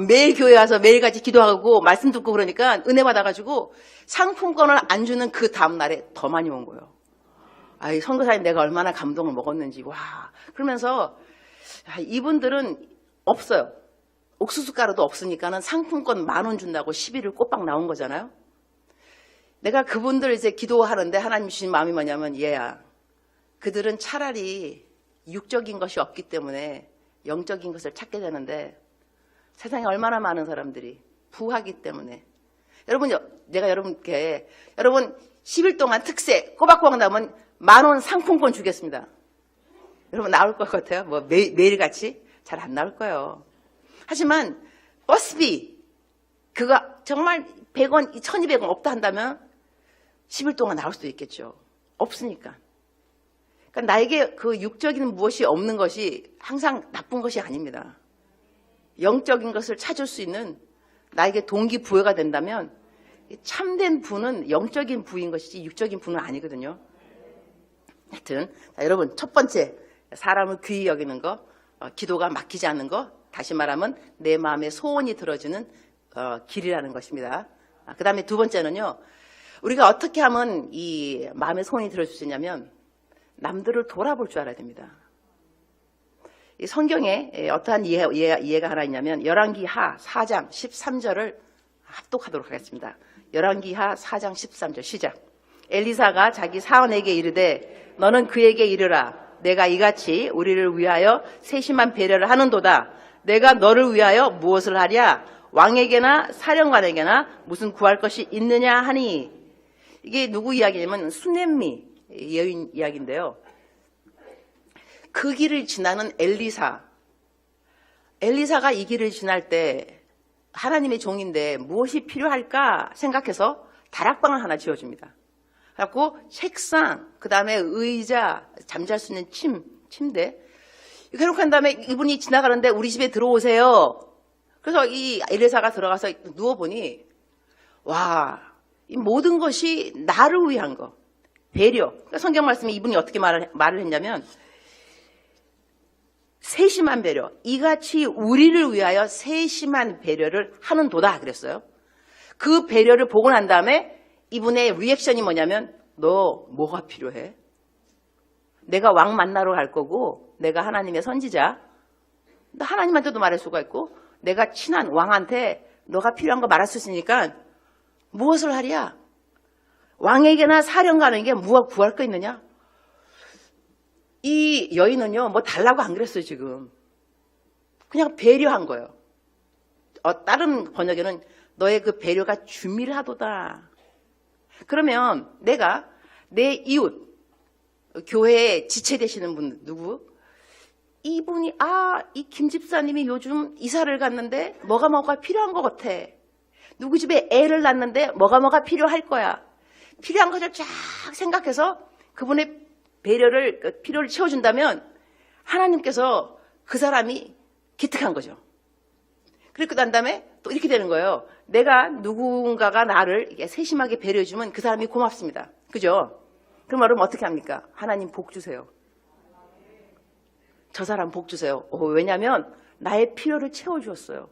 매일 교회 와서 매일같이 기도하고 말씀 듣고 그러니까 은혜 받아가지고 상품권을 안 주는 그 다음날에 더 많이 온 거예요. 이 선교사님 내가 얼마나 감동을 먹었는지. 와. 그러면서 이분들은 없어요. 옥수수 가루도 없으니까는 상품권 10,000원 준다고 시비를 꼬박 나온 거잖아요. 내가 그분들 이제 기도하는데 하나님 주신 마음이 뭐냐면 얘야. 그들은 차라리 육적인 것이 없기 때문에 영적인 것을 찾게 되는데 세상에 얼마나 많은 사람들이 부하기 때문에 여러분 내가 여러분께 여러분 10일 동안 특세 꼬박꼬박 나오면 10,000원 상품권 주겠습니다. 여러분 나올 것 같아요? 뭐 매일같이? 잘 안 나올 거예요. 하지만 버스비 그거 정말 100원, 1,200원 없다 한다면 10일 동안 나올 수도 있겠죠. 없으니까. 그러니까 나에게 그 육적인 무엇이 없는 것이 항상 나쁜 것이 아닙니다. 영적인 것을 찾을 수 있는 나에게 동기부여가 된다면 참된 부는 영적인 부인 것이지 육적인 부는 아니거든요. 하여튼 여러분 첫 번째 사람을 귀히 여기는 거, 기도가 막히지 않는 거, 다시 말하면 내 마음의 소원이 들어주는 길이라는 것입니다. 그 다음에 두 번째는요. 우리가 어떻게 하면 이 마음의 소원이 들어줄 수 있냐면 남들을 돌아볼 줄 알아야 됩니다. 이 성경에 어떠한 이해가 하나 있냐면 열왕기하 4장 13절을 합독하도록 하겠습니다. 열왕기하 4장 13절 시작. 엘리사가 자기 사원에게 이르되 너는 그에게 이르라. 내가 이같이 우리를 위하여 세심한 배려를 하는도다. 내가 너를 위하여 무엇을 하랴? 왕에게나 사령관에게나 무슨 구할 것이 있느냐 하니. 이게 누구 이야기냐면 수넴미 여인 이야기인데요. 그 길을 지나는 엘리사가 이 길을 지날 때 하나님의 종인데 무엇이 필요할까 생각해서 다락방을 하나 지어줍니다. 그래갖고 책상, 그 다음에 의자, 잠잘 수 있는 침대. 이렇게 해놓고 한 다음에 이분이 지나가는데 우리 집에 들어오세요. 그래서 이 엘리사가 들어가서 누워보니 와, 이 모든 것이 나를 위한 거. 배려. 그러니까 성경 말씀에 이분이 어떻게 말을 했냐면 세심한 배려. 이같이 우리를 위하여 세심한 배려를 하는도다 그랬어요. 그 배려를 보고 난 다음에 이분의 리액션이 뭐냐면 너 뭐가 필요해? 내가 왕 만나러 갈 거고 내가 하나님의 선지자. 나 하나님한테도 말할 수가 있고 내가 친한 왕한테 너가 필요한 거 말할 수 있으니까 무엇을 하랴? 왕에게나 사령관에게 무엇 구할 거 있느냐? 이 여인은요, 뭐 달라고 안 그랬어요, 지금. 그냥 배려한 거예요. 다른 번역에는 너의 그 배려가 주밀하도다. 그러면 내가 내 이웃, 교회에 지체되시는 분, 누구? 이분이, 이 김 집사님이 요즘 이사를 갔는데 뭐가 필요한 것 같아. 누구 집에 애를 낳는데 뭐가 필요할 거야. 필요한 것을 쫙 생각해서 그분의 필요를 채워준다면 하나님께서 그 사람이 기특한 거죠. 그리고 난 다음에 또 이렇게 되는 거예요. 내가 누군가가 나를 세심하게 배려해주면 그 사람이 고맙습니다. 그죠? 그럼 여러분 어떻게 합니까? 하나님 복 주세요. 저 사람 복 주세요. 왜냐하면 나의 필요를 채워주었어요.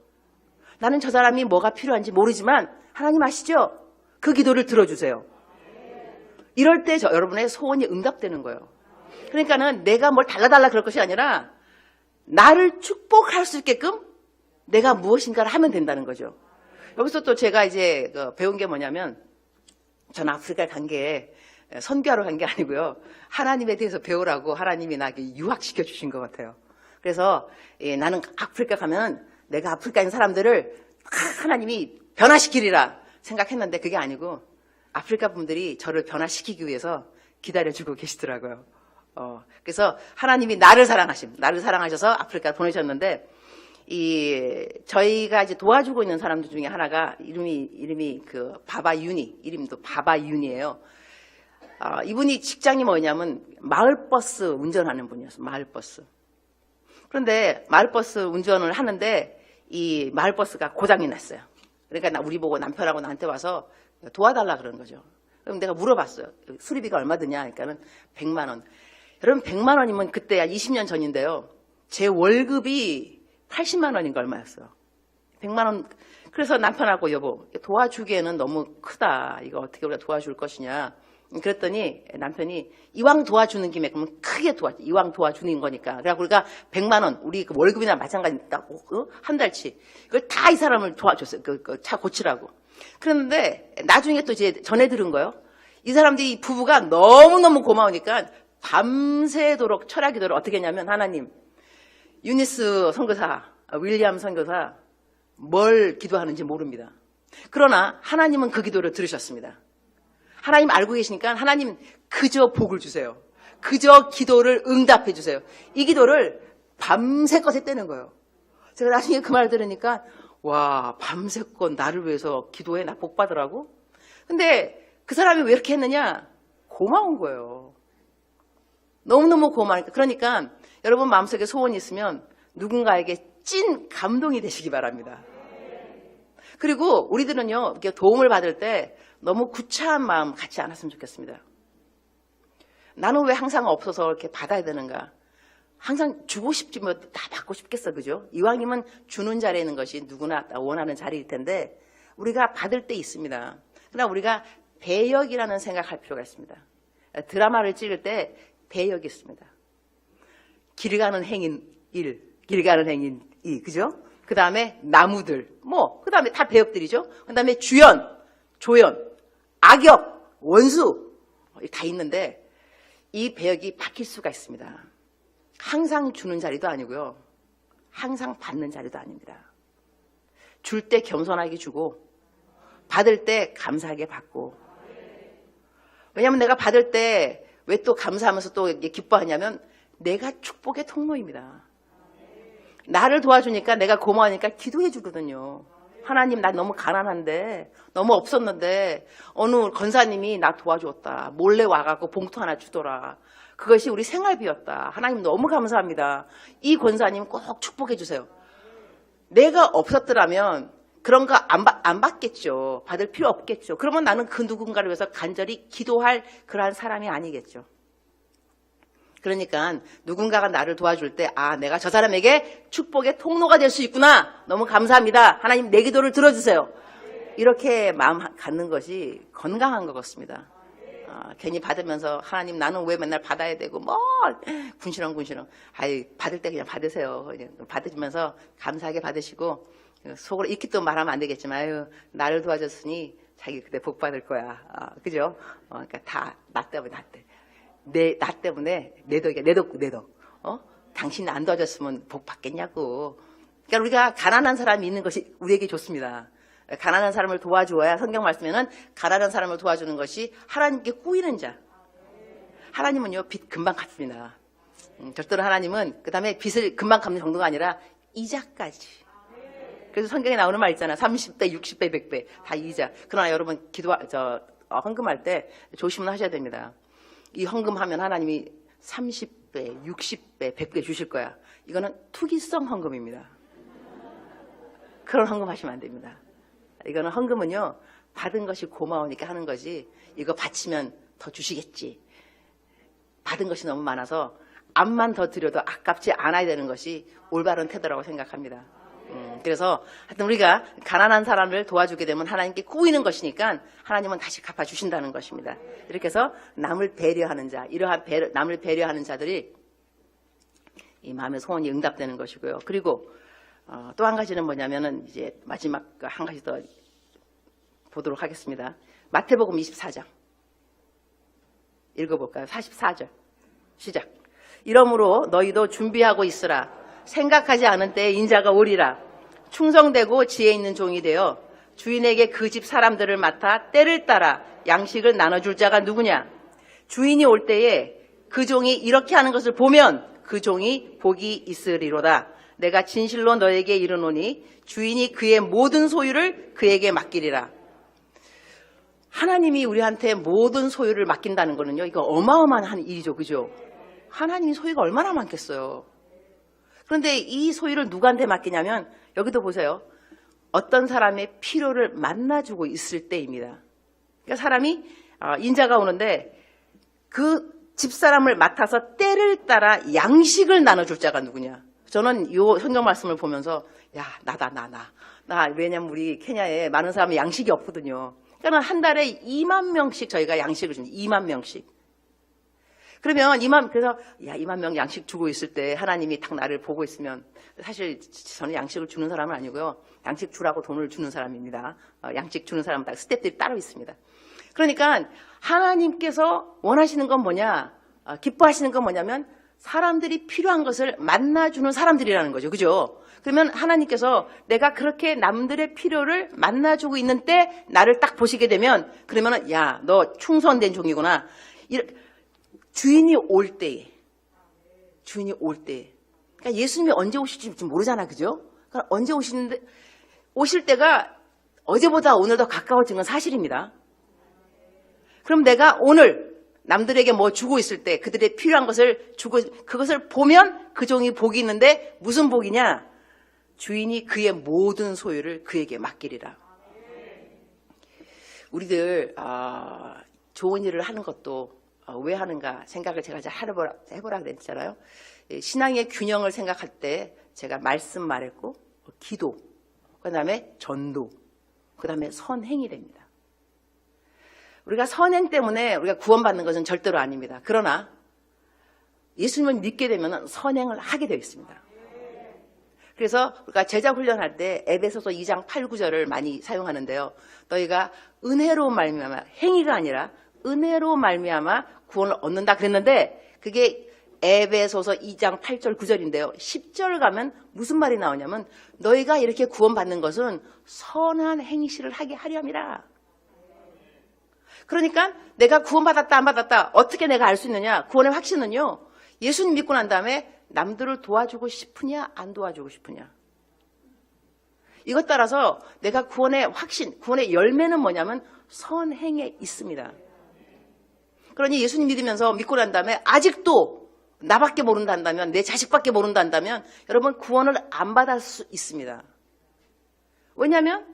나는 저 사람이 뭐가 필요한지 모르지만 하나님 아시죠? 그 기도를 들어주세요. 이럴 때 여러분의 소원이 응답되는 거예요. 그러니까는 내가 뭘 달라달라 그럴 것이 아니라 나를 축복할 수 있게끔 내가 무엇인가를 하면 된다는 거죠. 여기서 또 제가 이제 배운 게 뭐냐면 저는 아프리카에 간 게 선교하러 간 게 아니고요. 하나님에 대해서 배우라고 하나님이 나에게 유학시켜 주신 것 같아요. 그래서 나는 아프리카 가면 내가 아프리카에 있는 사람들을 하나님이 변화시키리라 생각했는데 그게 아니고 아프리카 분들이 저를 변화시키기 위해서 기다려주고 계시더라고요. 그래서 하나님이 나를 사랑하셔서 아프리카를 보내셨는데 저희가 이제 도와주고 있는 사람들 중에 하나가 이름이 그 바바윤이, 이름도 바바윤이에요. 이분이 직장이 뭐냐면 마을버스 운전하는 분이었어요. 마을버스. 그런데 마을버스 운전을 하는데 이 마을버스가 고장이 났어요. 그러니까 우리 보고 남편하고 나한테 와서 도와달라 그러는 거죠. 그럼 내가 물어봤어요. 수리비가 얼마 드냐? 그러니까는 100만 원. 여러분 100만 원이면 그때 20년 전인데요. 제 월급이 80만 원인가 얼마였어요. 100만 원. 그래서 남편하고 여보 도와주기에는 너무 크다. 이거 어떻게 우리가 도와줄 것이냐. 그랬더니 남편이 이왕 도와주는 김에 그러면 크게 이왕 도와주는 거니까. 그래갖고 우리가 100만 원 우리 그 월급이나 마찬가지다고 한 달치 이걸 다 이 사람을 도와줬어요. 그 차 고치라고. 그런데 나중에 또 이제 전해 들은 거예요. 이 사람들이 이 부부가 너무너무 고마우니까 밤새도록 철야기도를 어떻게 했냐면 하나님 유니스 선교사 윌리엄 선교사 뭘 기도하는지 모릅니다. 그러나 하나님은 그 기도를 들으셨습니다. 하나님 알고 계시니까 하나님 그저 복을 주세요. 그저 기도를 응답해 주세요. 이 기도를 밤새껏 했다는 거예요. 제가 나중에 그 말 들으니까 와 밤새껏 나를 위해서 기도해 나 복 받으라고? 근데 그 사람이 왜 이렇게 했느냐? 고마운 거예요. 너무너무 고마우니까. 그러니까 여러분 마음속에 소원이 있으면 누군가에게 찐 감동이 되시기 바랍니다. 그리고 우리들은요 이렇게 도움을 받을 때 너무 구차한 마음 갖지 않았으면 좋겠습니다. 나는 왜 항상 없어서 이렇게 받아야 되는가? 항상 주고 싶지 뭐 다 받고 싶겠어, 그죠? 이왕이면 주는 자리에 있는 것이 누구나 원하는 자리일 텐데 우리가 받을 때 있습니다. 그러나 우리가 배역이라는 생각할 필요가 있습니다. 드라마를 찍을 때 배역이 있습니다. 길 가는 행인 1, 길 가는 행인 2, 그죠? 그 다음에 나무들, 그 다음에 다 배역들이죠. 그 다음에 주연, 조연, 악역, 원수 다 있는데 이 배역이 바뀔 수가 있습니다. 항상 주는 자리도 아니고요. 항상 받는 자리도 아닙니다. 줄 때 겸손하게 주고 받을 때 감사하게 받고. 왜냐하면 내가 받을 때 왜 또 감사하면서 또 기뻐하냐면 내가 축복의 통로입니다. 나를 도와주니까 내가 고마우니까 기도해 주거든요. 하나님 나 너무 가난한데 너무 없었는데 어느 권사님이 나 도와줬다. 몰래 와갖고 봉투 하나 주더라. 그것이 우리 생활비였다. 하나님 너무 감사합니다. 이 권사님 꼭 축복해 주세요. 내가 없었더라면 그런 거 안 받겠죠. 받을 필요 없겠죠. 그러면 나는 그 누군가를 위해서 간절히 기도할 그러한 사람이 아니겠죠. 그러니까 누군가가 나를 도와줄 때 내가 저 사람에게 축복의 통로가 될 수 있구나. 너무 감사합니다. 하나님 내 기도를 들어주세요. 이렇게 마음 갖는 것이 건강한 것 같습니다. 괜히 받으면서 하나님 나는 왜 맨날 받아야 되고 군시렁군시렁. 받을 때 그냥 받으세요. 그냥 받으시면서 감사하게 받으시고 속으로 이렇게 또 말하면 안 되겠지만 나를 도와줬으니 자기 그때 복 받을 거야. 그죠? 그러니까 다 나 때문에 나 때문에 내 덕. 당신이 안 도와줬으면 복 받겠냐고. 그러니까 우리가 가난한 사람이 있는 것이 우리에게 좋습니다. 가난한 사람을 도와주어야 성경 말씀에는 가난한 사람을 도와주는 것이 하나님께 꾸이는 자. 하나님은요 빚 금방 갚습니다. 절대로 하나님은 그 다음에 빚을 금방 갚는 정도가 아니라 이자까지. 그래서 성경에 나오는 말 있잖아. 30배, 60배, 100배 다 이자. 그러나 여러분 헌금할 때 조심을 하셔야 됩니다. 이 헌금하면 하나님이 30배, 60배, 100배 주실 거야. 이거는 투기성 헌금입니다. 그런 헌금하시면 안 됩니다. 이거는 헌금은요 받은 것이 고마우니까 하는 거지 이거 바치면 더 주시겠지. 받은 것이 너무 많아서 암만 더 드려도 아깝지 않아야 되는 것이 올바른 태도라고 생각합니다. 그래서 하여튼 우리가 가난한 사람을 도와주게 되면 하나님께 꾸이는 것이니까 하나님은 다시 갚아주신다는 것입니다. 이렇게 해서 남을 배려하는 자, 이러한 남을 배려하는 자들이 이 마음의 소원이 응답되는 것이고요. 그리고 또 한 가지는 뭐냐면은 이제 마지막 한 가지 더 보도록 하겠습니다. 마태복음 24장 읽어볼까요? 44절 시작. 이러므로 너희도 준비하고 있으라. 생각하지 않은 때에 인자가 오리라. 충성되고 지혜 있는 종이 되어 주인에게 그 집 사람들을 맡아 때를 따라 양식을 나눠줄 자가 누구냐? 주인이 올 때에 그 종이 이렇게 하는 것을 보면 그 종이 복이 있으리로다. 내가 진실로 너에게 이르노니 주인이 그의 모든 소유를 그에게 맡기리라. 하나님이 우리한테 모든 소유를 맡긴다는 거는요, 이거 어마어마한 일이죠, 그죠? 하나님이 소유가 얼마나 많겠어요. 그런데 이 소유를 누구한테 맡기냐면 여기도 보세요. 어떤 사람의 필요를 만나주고 있을 때입니다. 그러니까 사람이 인자가 오는데 그 집사람을 맡아서 때를 따라 양식을 나눠줄 자가 누구냐. 저는 이 성경 말씀을 보면서 야 나다 나 왜냐면 우리 케냐에 많은 사람이 양식이 없거든요. 그러니까 한 달에 2만 명씩 저희가 양식을 줍니다. 2만 명씩. 그러면 2만 명 양식 주고 있을 때 하나님이 딱 나를 보고 있으면 사실 저는 양식을 주는 사람은 아니고요. 양식 주라고 돈을 주는 사람입니다. 양식 주는 사람은 딱 스텝들이 따로 있습니다. 그러니까 하나님께서 원하시는 건 뭐냐, 기뻐하시는 건 뭐냐면 사람들이 필요한 것을 만나주는 사람들이라는 거죠. 그죠? 그러면 하나님께서 내가 그렇게 남들의 필요를 만나주고 있는 때 나를 딱 보시게 되면 그러면은 야, 너 충성된 종이구나. 주인이 올 때에. 그러니까 예수님이 언제 오실지 좀 모르잖아. 그죠? 그러니까 언제 오실 때가 어제보다 오늘 더 가까워진 건 사실입니다. 그럼 내가 오늘 남들에게 뭐 주고 있을 때 그들의 필요한 것을 주고 그것을 보면 그 종이 복이 있는데 무슨 복이냐? 주인이 그의 모든 소유를 그에게 맡기리라. 우리들 좋은 일을 하는 것도 왜 하는가 생각을 제가 해보라 그랬잖아요. 신앙의 균형을 생각할 때 제가 말씀 말했고 기도, 그 다음에 전도, 그 다음에 선행이 됩니다. 우리가 선행 때문에 우리가 구원받는 것은 절대로 아닙니다. 그러나 예수님을 믿게 되면 선행을 하게 되어 있습니다. 그래서 우리가 제자 훈련할 때 에베소서 2장 8, 9절을 많이 사용하는데요. 너희가 은혜로 말미암아, 행위가 아니라 은혜로 말미암아 구원을 얻는다 그랬는데 그게 에베소서 2장 8절 9절인데요. 10절 가면 무슨 말이 나오냐면 너희가 이렇게 구원받는 것은 선한 행실을 하게 하려 함이라. 그러니까 내가 구원받았다 안 받았다 어떻게 내가 알 수 있느냐. 구원의 확신은요. 예수님 믿고 난 다음에 남들을 도와주고 싶으냐 안 도와주고 싶으냐. 이것 따라서 내가 구원의 확신, 구원의 열매는 뭐냐면 선행에 있습니다. 그러니 예수님 믿으면서 믿고 난 다음에 아직도 나밖에 모른다 한다면, 내 자식밖에 모른다 한다면 여러분 구원을 안 받을 수 있습니다. 왜냐하면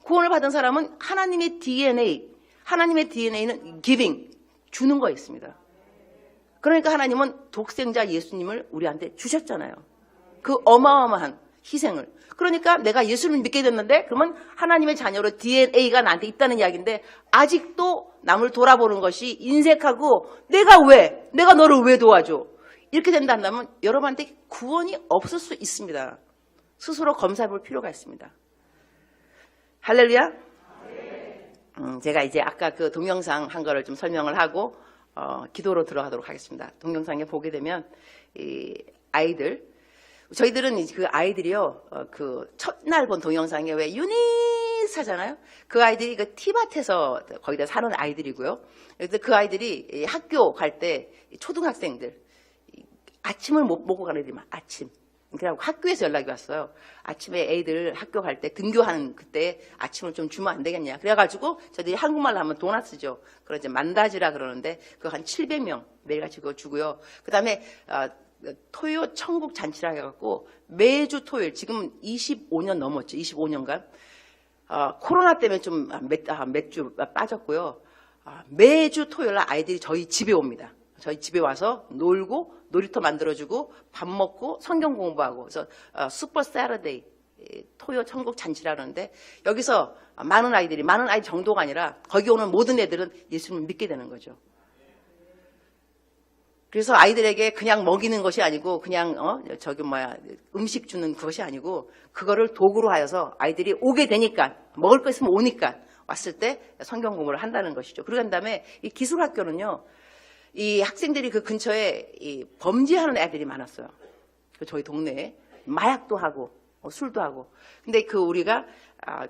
구원을 받은 사람은 하나님의 DNA는 giving, 주는 거 있습니다. 그러니까 하나님은 독생자 예수님을 우리한테 주셨잖아요. 그 어마어마한 희생을. 그러니까 내가 예수를 믿게 됐는데 그러면 하나님의 자녀로 DNA가 나한테 있다는 이야기인데 아직도 남을 돌아보는 것이 인색하고 내가 너를 왜 도와줘? 이렇게 된다면 여러분한테 구원이 없을 수 있습니다. 스스로 검사해 볼 필요가 있습니다. 할렐루야. 제가 이제 아까 그 동영상 한 거를 좀 설명을 하고 기도로 들어가도록 하겠습니다. 동영상에 보게 되면 이 아이들, 저희들은 그 아이들이요, 그 첫날 본 동영상에 왜 유닛하잖아요. 그 아이들이 그 티밭에서 거기다 사는 아이들이고요. 그래서 그 아이들이 학교 갈 때 초등학생들 아침을 못 먹고 가는 애들이 아침. 그래갖고 학교에서 연락이 왔어요. 아침에 애들 학교 갈 때 등교하는 그때 아침을 좀 주면 안 되겠냐. 그래가지고 저희들이 한국말로 하면 도나스죠. 그걸 이제 만다지라 그러는데 그거 한 700명 매일같이 그거 주고요. 그 다음에 토요 천국 잔치라 해갖고 매주 토요일 지금 25년 넘었죠. 25년간 코로나 때문에 좀 몇 주 빠졌고요. 매주 토요일 날 아이들이 저희 집에 옵니다. 저희 집에 와서 놀고 놀이터 만들어주고 밥 먹고 성경 공부하고 그래서 슈퍼 세러데이 토요 천국 잔치라 그러는데 여기서 많은 아이들 정도가 아니라 거기 오는 모든 애들은 예수님을 믿게 되는 거죠. 그래서 아이들에게 그냥 먹이는 것이 아니고 그냥 음식 주는 그것이 아니고 그거를 도구로 하여서 아이들이 오게 되니까 먹을 거 있으면 오니까 왔을 때 성경 공부를 한다는 것이죠. 그러고 난 다음에 이 기술학교는요. 이 학생들이 그 근처에 이 범죄하는 애들이 많았어요. 저희 동네에 마약도 하고 술도 하고. 근데 우리가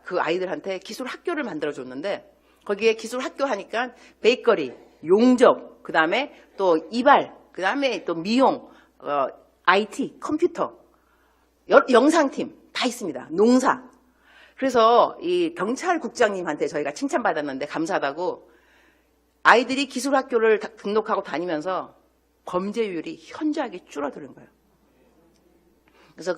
그 아이들한테 기술 학교를 만들어 줬는데 거기에 기술 학교 하니까 베이커리, 용접, 그 다음에 또 이발, 그 다음에 또 미용, IT, 컴퓨터, 영상팀 다 있습니다. 농사. 그래서 이 경찰국장님한테 저희가 칭찬받았는데 감사하다고. 아이들이 기술학교를 등록하고 다니면서 범죄율이 현저하게 줄어드는 거예요. 그래서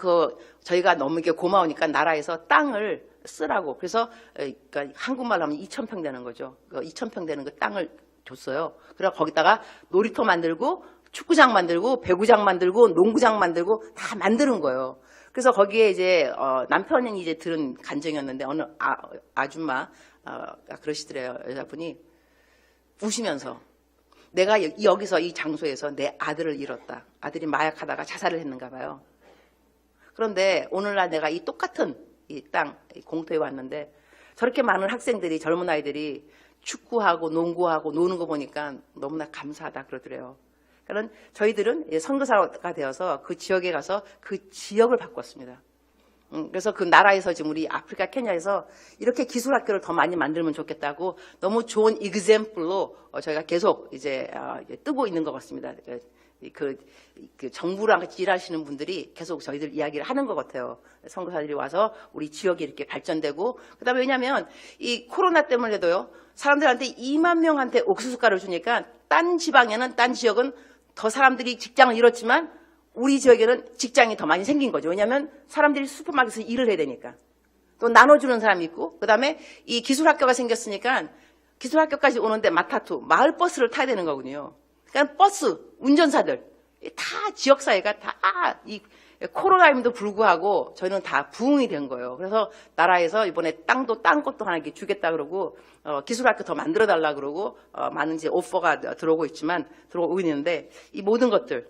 저희가 너무 이게 고마우니까 나라에서 땅을 쓰라고. 그래서 그러니까 한국말로 하면 2,000평 되는 거죠. 2,000평 되는 그 땅을 줬어요. 그래서 거기다가 놀이터 만들고 축구장 만들고 배구장 만들고 농구장 만들고 다 만드는 거예요. 그래서 거기에 이제 남편이 이제 들은 간증이었는데 어느 아줌마 그러시더래요. 여자분이 우시면서 내가 여기서 이 장소에서 내 아들을 잃었다. 아들이 마약하다가 자살을 했는가 봐요. 그런데 오늘날 내가 이 똑같은 이 땅 공터에 왔는데 저렇게 많은 학생들이 젊은 아이들이 축구하고 농구하고 노는 거 보니까 너무나 감사하다 그러더래요. 그러니까 저희들은 선교사가 되어서 그 지역에 가서 그 지역을 바꿨습니다. 그래서 그 나라에서 지금 우리 아프리카 케냐에서 이렇게 기술학교를 더 많이 만들면 좋겠다고 너무 좋은 example로 저희가 계속 이제 뜨고 있는 것 같습니다. 그 정부랑 같이 일하시는 분들이 계속 저희들 이야기를 하는 것 같아요. 선교사들이 와서 우리 지역이 이렇게 발전되고, 그다음에 왜냐하면 이 코로나 때문에도요 사람들한테 2만 명한테 옥수수가를 주니까 딴 지방에는 딴 지역은 더 사람들이 직장을 잃었지만 우리 지역에는 직장이 더 많이 생긴 거죠. 왜냐하면 사람들이 슈퍼마켓에서 일을 해야 되니까. 또 나눠주는 사람이 있고, 그다음에 이 기술학교가 생겼으니까 기술학교까지 오는데 마타투, 마을버스를 타야 되는 거군요. 그러니까 버스, 운전사들, 다 지역사회가 다 이 코로나임에도 불구하고 저희는 다 부흥이 된 거예요. 그래서 나라에서 이번에 딴 것도 하나 이렇게 주겠다 그러고, 기술학교 더 만들어 달라 그러고, 많은 이제 오퍼가 들어오고 있는데, 이 모든 것들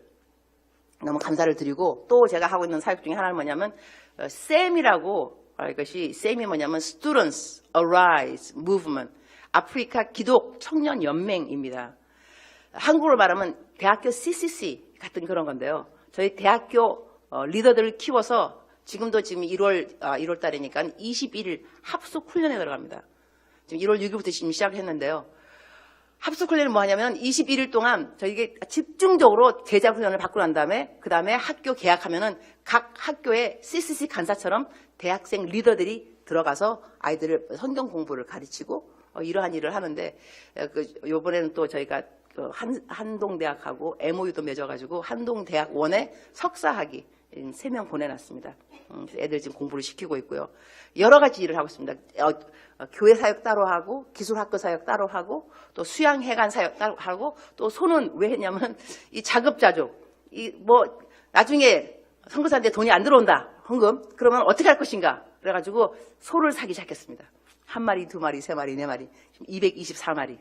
너무 감사를 드리고, 또 제가 하고 있는 사역 중에 하나는 뭐냐면, SAM이라고, 이것이 SAM이 뭐냐면 Students Arise Movement, 아프리카 기독 청년 연맹입니다. 한국으로 말하면 대학교 CCC 같은 그런 건데요. 저희 대학교 리더들을 키워서 지금 1월 달이니까 21일 합숙 훈련에 들어갑니다. 지금 1월 6일부터 지금 시작했는데요. 합숙 훈련은 뭐 하냐면 21일 동안 저희가 집중적으로 제자 훈련을 받고 난 다음에 그 다음에 학교 개학하면은 각 학교의 CCC 간사처럼 대학생 리더들이 들어가서 아이들을 성경 공부를 가르치고 이러한 일을 하는데, 요번에는 또 저희가 한동대학하고 MOU도 맺어가지고 한동대학원에 석사학위 3명 보내놨습니다. 애들 지금 공부를 시키고 있고요. 여러 가지 일을 하고 있습니다. 교회 사역 따로 하고, 기술학교 사역 따로 하고, 또 수양회관 사역 따로 하고, 또 소는 왜 했냐면, 이 자급자족, 나중에 선교사한테 돈이 안 들어온다, 헌금. 그러면 어떻게 할 것인가? 그래가지고 소를 사기 시작했습니다. 1마리, 2마리, 3마리, 4마리, 224마리.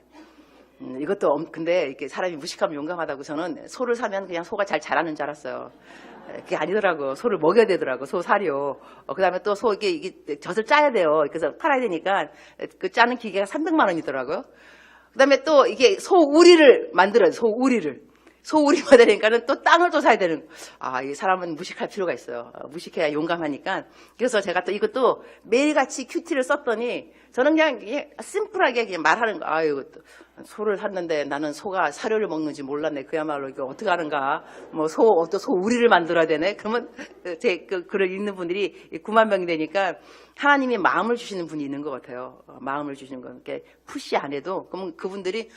이것도 근데 이렇게 사람이 무식하면 용감하다고 저는 소를 사면 그냥 소가 잘 자라는 줄 알았어요. 그게 아니더라고. 소를 먹여야 되더라고. 소 사료. 그다음에 또 소 이게 젖을 짜야 돼요. 그래서 팔아야 되니까 그 짜는 기계가 300만 원이더라고요. 그다음에 또 이게 소 우리를 만들어요. 소 우리를. 소 우리 만드니까는 또 땅을 또 사야 되는. 이 사람은 무식할 필요가 있어요. 무식해야 용감하니까. 그래서 제가 또 이것도 매일같이 큐티를 썼더니 저는 그냥 심플하게 그냥 말하는 거. 또 소를 샀는데 나는 소가 사료를 먹는지 몰랐네. 그야말로 이거 어떻게 하는가. 또 소 우리를 만들어야 되네. 그러면 제 글을 읽는 분들이 9만 명이 되니까 하나님이 마음을 주시는 분이 있는 것 같아요. 마음을 주시는 거. 이렇게 푸시 안 해도. 그러면 그분들이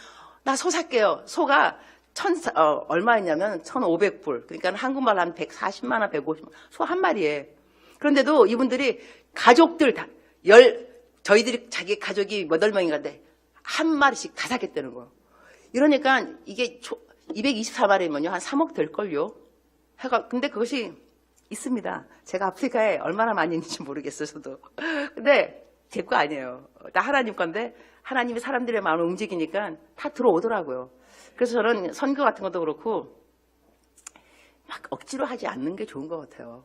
나 소 살게요. 소가 얼마였냐면 1,500불. 그러니까 한국말로 한 140만 원, 150만 원. 소 한 마리에. 그런데도 이분들이 가족들 저희들이 자기 가족이 8명인가인데 한 마리씩 다 사겠다는 거예요. 이러니까 이게 224마리면요. 한 3억 될걸요. 근데 그것이 있습니다. 제가 아프리카에 얼마나 많이 있는지 모르겠어요, 저도. 근데 제 거 아니에요. 다 하나님 건데 하나님이 사람들의 마음을 움직이니까 다 들어오더라고요. 그래서 저는 선교 같은 것도 그렇고 막 억지로 하지 않는 게 좋은 것 같아요.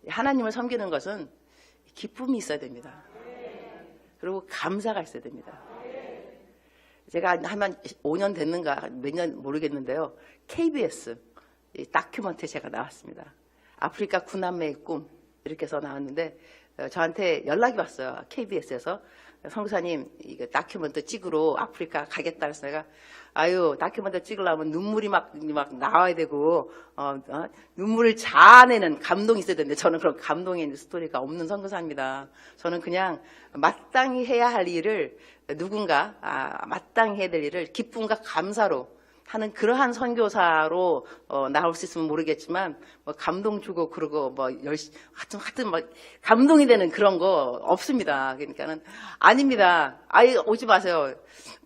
하나님을 섬기는 것은 기쁨이 있어야 됩니다. 그리고 감사가 있어야 됩니다. 제가 한 5년 됐는가 몇 년 모르겠는데요. KBS 다큐멘터리 제가 나왔습니다. 아프리카 구남매의 꿈 이렇게 해서 나왔는데 저한테 연락이 왔어요. KBS에서. 선교사님 이거 다큐멘터리 찍으러 아프리카 가겠다 그래서 내가 다큐멘터리 찍으려면 눈물이 막 나와야 되고 눈물을 자아내는 감동이 있어야 되는데 저는 그런 감동의 있는 스토리가 없는 선교사입니다. 저는 그냥 마땅히 해야 할 일을 누군가 마땅히 해야 될 일을 기쁨과 감사로 하는 그러한 선교사로 나올 수 있으면 모르겠지만 뭐 감동 주고 그러고 뭐 하여튼 막 감동이 되는 그런 거 없습니다. 그러니까는 아닙니다. 아예 오지 마세요.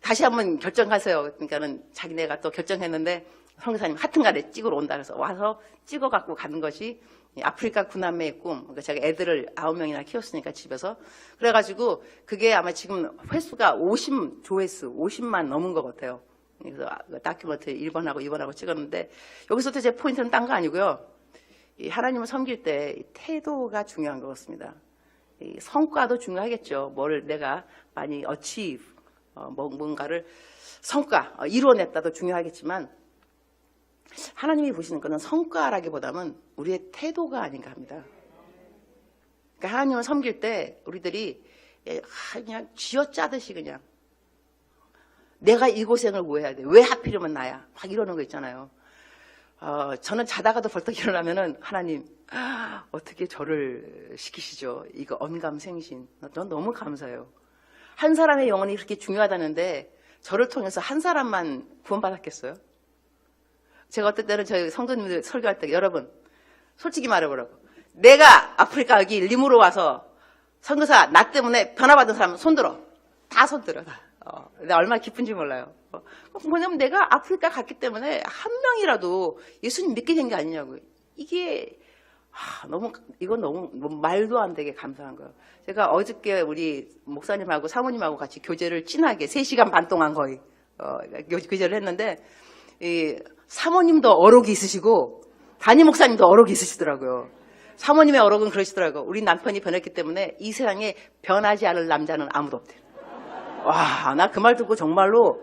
다시 한번 결정하세요. 그러니까는 자기네가 또 결정했는데 선교사님 하여튼간에 찍으러 온다 그래서 와서 찍어 갖고 가는 것이 아프리카 구남매의 꿈. 그러니까 제가 애들을 9명이나 키웠으니까 집에서. 그래가지고 그게 아마 지금 횟수가 조회수 50만 넘은 것 같아요. 그래서 다큐멘터리 1번하고 2번하고 찍었는데 여기서도 제 포인트는 딴 거 아니고요. 이 하나님을 섬길 때 이 태도가 중요한 것 같습니다. 이 성과도 중요하겠죠. 뭘 내가 많이 achieve, 뭔가를 성과, 이뤄냈다도 중요하겠지만 하나님이 보시는 것은 성과라기보다는 우리의 태도가 아닌가 합니다. 그러니까 하나님을 섬길 때 우리들이 그냥 쥐어짜듯이 그냥 내가 이 고생을 왜 해야 돼? 왜 하필이면 나야? 막 이러는 거 있잖아요. 저는 자다가도 벌떡 일어나면은 하나님 어떻게 저를 시키시죠? 이거 언감생신. 전 너무 감사해요. 한 사람의 영혼이 그렇게 중요하다는데 저를 통해서 한 사람만 구원받았겠어요? 제가 어떨 때는 저희 성도님들 설교할 때 여러분 솔직히 말해보라고. 내가 아프리카 여기 림으로 와서 선교사 나 때문에 변화받은 사람 손들어. 다 손들어. 다. 내가 얼마나 기쁜지 몰라요. 뭐냐면 내가 아프리카 갔기 때문에 한 명이라도 예수님 믿게 된 게 아니냐고요. 이건 너무 말도 안 되게 감사한 거예요. 제가 어저께 우리 목사님하고 사모님하고 같이 교제를 진하게 3시간 반 동안 거의 교제를 했는데 이 사모님도 어록이 있으시고 담임 목사님도 어록이 있으시더라고요. 사모님의 어록은 그러시더라고요. 우리 남편이 변했기 때문에 이 세상에 변하지 않을 남자는 아무도 없대요. 와, 나 그 말 듣고 정말로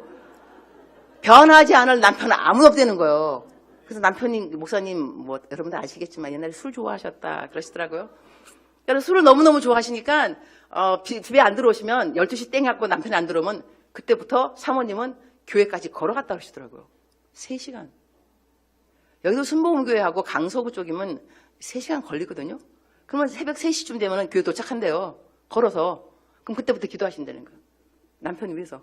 변하지 않을 남편은 아무도 없다는 거예요. 그래서 남편이 목사님 뭐 여러분들 아시겠지만 옛날에 술 좋아하셨다 그러시더라고요. 그래서 술을 너무너무 좋아하시니까 집에 안 들어오시면 12시 땡 하고 남편이 안 들어오면 그때부터 사모님은 교회까지 걸어갔다 그러시더라고요. 3시간. 여기도 순복음교회하고 강서구 쪽이면 3시간 걸리거든요. 그러면 새벽 3시쯤 되면 교회 도착한대요. 걸어서. 그럼 그때부터 기도하신다는 거예요. 남편을 위해서.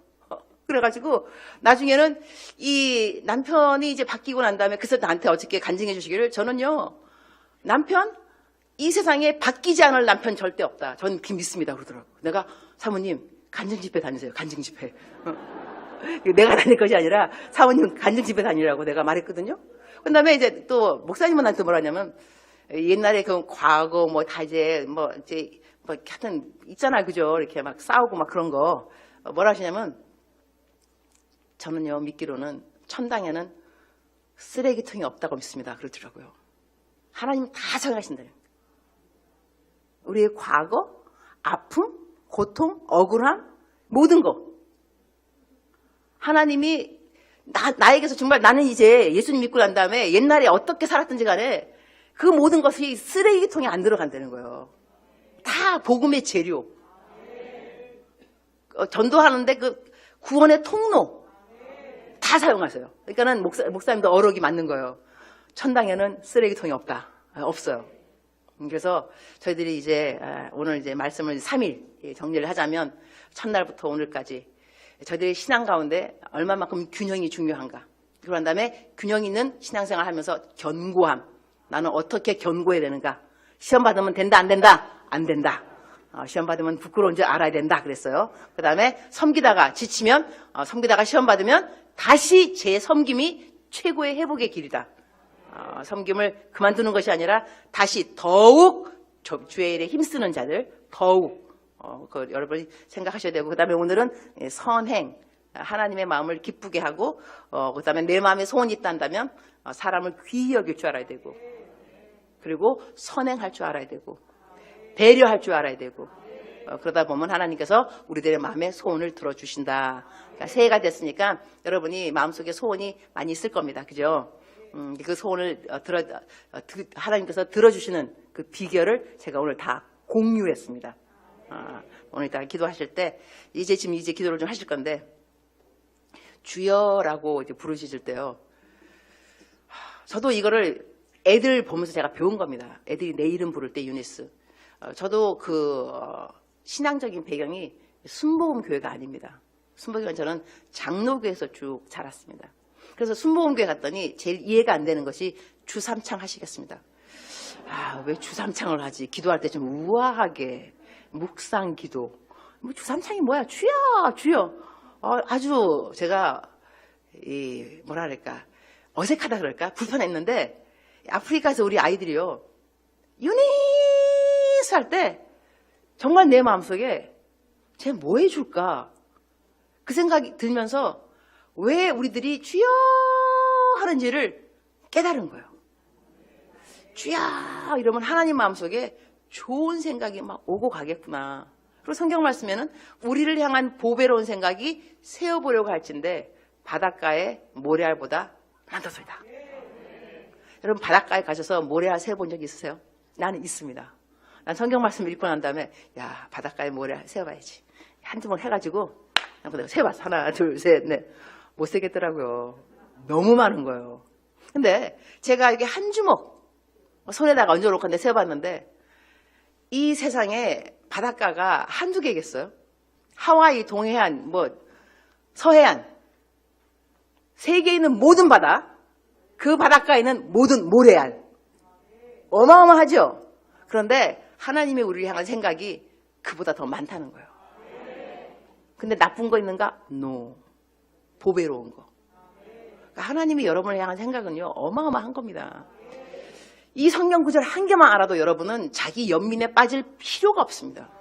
그래가지고 나중에는 이 남편이 이제 바뀌고 난 다음에 그래서 나한테 어저께 간증해 주시기를 저는요 남편 이 세상에 바뀌지 않을 남편 절대 없다. 저는 그렇게 믿습니다 그러더라고요. 내가 사모님 간증 집회 다니세요. 간증 집회. 내가 다닐 것이 아니라 사모님 간증 집회 다니라고 내가 말했거든요. 그 다음에 이제 또 목사님은 나한테 뭐라 하냐면 옛날에 그 과거 뭐 다 이제 뭐 하여튼 있잖아요. 그죠? 이렇게 막 싸우고 막 그런 거 뭐라 하시냐면 저는요 믿기로는 천당에는 쓰레기통이 없다고 믿습니다. 그러더라고요. 하나님 다 정하신다는 거예요. 우리의 과거, 아픔, 고통, 억울함 모든 거 하나님이 나에게서 정말 나는 이제 예수님 믿고 난 다음에 옛날에 어떻게 살았든지 간에 그 모든 것이 쓰레기통에 안 들어간다는 거예요. 다 복음의 재료. 전도하는데 그 구원의 통로 다 사용하세요. 그러니까는 목사님도 어록이 맞는 거예요. 천당에는 쓰레기통이 없다. 없어요. 그래서 저희들이 이제 오늘 이제 말씀을 3일 정리를 하자면 첫날부터 오늘까지 저희들의 신앙 가운데 얼마만큼 균형이 중요한가. 그런 다음에 균형 있는 신앙생활 하면서 견고함. 나는 어떻게 견고해야 되는가. 시험 받으면 된다 안 된다? 안 된다. 시험 받으면 부끄러운 줄 알아야 된다 그랬어요. 그 다음에 섬기다가 지치면 섬기다가 시험 받으면 다시 재섬김이 최고의 회복의 길이다. 섬김을 그만두는 것이 아니라 다시 더욱 주의 일에 힘쓰는 자들 더욱 여러분이 생각하셔야 되고 그 다음에 오늘은 선행 하나님의 마음을 기쁘게 하고 그 다음에 내 마음에 소원이 있단다면 사람을 귀히 여길 줄 알아야 되고 그리고 선행할 줄 알아야 되고 배려할 줄 알아야 되고 그러다 보면 하나님께서 우리들의 마음에 소원을 들어주신다. 그러니까 새해가 됐으니까 여러분이 마음속에 소원이 많이 있을 겁니다. 그죠? 그 소원을 하나님께서 들어주시는 그 비결을 제가 오늘 다 공유했습니다. 오늘 이따 기도하실 때 이제 기도를 좀 하실 건데 주여라고 이제 부르실 때요. 저도 이거를 애들 보면서 제가 배운 겁니다. 애들이 내 이름 부를 때 유니스. 저도 그 신앙적인 배경이 순복음 교회가 아닙니다. 순복음 저는 장로교에서 쭉 자랐습니다. 그래서 순복음교회 갔더니 제일 이해가 안 되는 것이 주삼창 하시겠습니다. 왜 주삼창을 하지? 기도할 때 좀 우아하게 묵상 기도. 뭐 주삼창이 뭐야? 주여. 아주 제가 뭐라 그럴까? 어색하다 그럴까? 불편했는데 아프리카에서 우리 아이들이요. 유니스 할 때 정말 내 마음속에 쟤 뭐 해줄까? 그 생각이 들면서 왜 우리들이 주여 하는지를 깨달은 거예요. 주여 이러면 하나님 마음속에 좋은 생각이 막 오고 가겠구나. 그리고 성경 말씀에는 우리를 향한 보배로운 생각이 세어보려고 할진데 바닷가에 모래알보다 많다소이다. 여러분 바닷가에 가셔서 모래알 세어본 적 있으세요? 나는 있습니다. 난 성경 말씀 읽고 난 다음에 야 바닷가에 모래알 세어봐야지. 한두 번 해가지고 내가 세어봤어. 하나 둘 셋 넷. 못 세겠더라고요. 너무 많은 거예요. 근데 제가 이게 한 주먹 손에다가 얹어놓고 한데 세어봤는데 이 세상에 바닷가가 한두 개겠어요? 하와이, 동해안, 서해안 세계에 있는 모든 바다 그 바닷가에 있는 모든 모래알 어마어마하죠? 그런데 하나님의 우리를 향한 생각이 그보다 더 많다는 거예요. 근데 나쁜 거 있는가? No. 보배로운 거. 그러니까 하나님이 여러분을 향한 생각은요 어마어마한 겁니다. 이 성경 구절 한 개만 알아도 여러분은 자기 연민에 빠질 필요가 없습니다.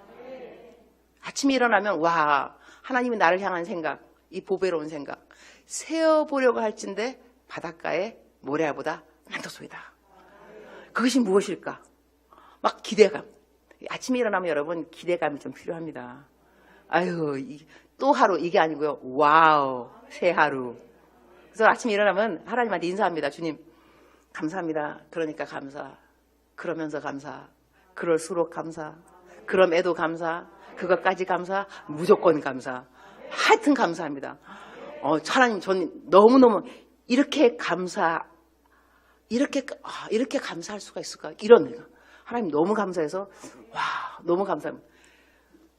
아침에 일어나면 와 하나님이 나를 향한 생각, 이 보배로운 생각 세어보려고 할진데 바닷가에 모래알보다 많다소이다. 그것이 무엇일까? 막 기대감. 아침에 일어나면 여러분 기대감이 좀 필요합니다. 또 하루 이게 아니고요. 와우 새 하루. 그래서 아침에 일어나면 하나님한테 인사합니다. 주님 감사합니다. 그러니까 감사. 그러면서 감사. 그럴수록 감사. 그럼에도 감사. 그것까지 감사. 무조건 감사. 하여튼 감사합니다. 하나님 전 너무너무 이렇게 감사할 수가 있을까? 이런 하나님 너무 감사해서 너무 감사합니다.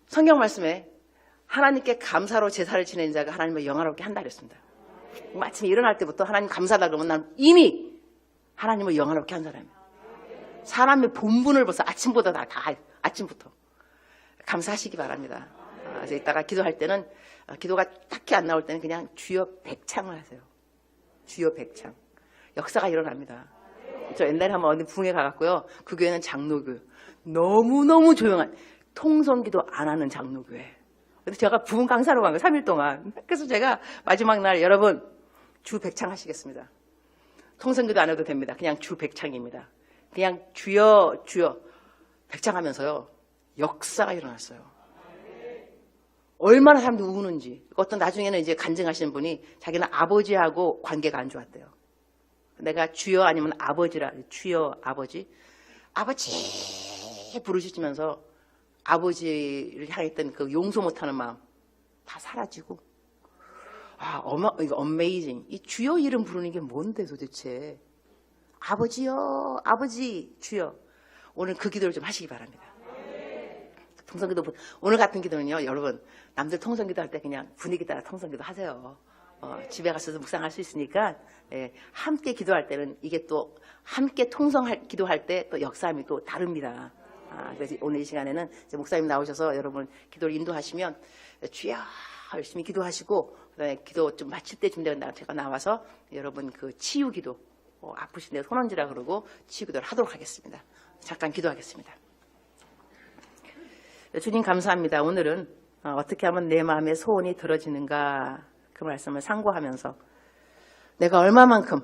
성경 말씀에 하나님께 감사로 제사를 지내는 자가 하나님을 영화롭게 한다 그랬습니다. 아침에 일어날 때부터 하나님 감사하다 그러면 난 이미 하나님을 영화롭게 한 사람이에요. 사람의 본분을 벌써 아침보다 다 아침부터 감사하시기 바랍니다. 그래서 이따가 기도할 때는 기도가 딱히 안 나올 때는 그냥 주여 백창을 하세요. 주여 백창. 역사가 일어납니다. 저 옛날에 한번 어디 부흥회 가갔고요. 그 교회는 장로교회. 너무너무 조용한 통성기도 안 하는 장로교회. 근데 제가 부흥 강사로 간 거예요. 3일 동안. 그래서 제가 마지막 날 여러분 주 백창 하시겠습니다. 통성기도 안 해도 됩니다. 그냥 주 백창입니다. 그냥 주여 백창하면서요. 역사가 일어났어요. 얼마나 사람들이 우는지. 어떤 나중에는 이제 간증하시는 분이 자기는 아버지하고 관계가 안 좋았대요. 내가 주여 아니면 아버지라. 주여 아버지 부르시면서 아버지를 향했던 그 용서 못하는 마음 다 사라지고 이거 어메이징. 이 주여 이름 부르는 게 뭔데 도대체. 아버지요 아버지 주여. 오늘 그 기도를 좀 하시기 바랍니다. 통성기도 오늘 같은 기도는요 여러분 남들 통성기도 할 때 그냥 분위기 따라 통성기도 하세요. 집에 가서도 묵상할 수 있으니까 함께 기도할 때는 이게 또 함께 기도할 때 또 역사함이 또 다릅니다. 그래서 오늘 이 시간에는 이제 목사님 나오셔서 여러분 기도를 인도하시면 주여 열심히 기도하시고 그다음에 기도 좀 마칠 때쯤 되면 제가 나와서 여러분 그 치유 기도 아프신데 손얹으라 그러고 치유 기도를 하도록 하겠습니다. 잠깐 기도하겠습니다. 주님 감사합니다. 오늘은 어떻게 하면 내 마음의 소원이 들어지는가 그 말씀을 상고하면서 내가 얼마만큼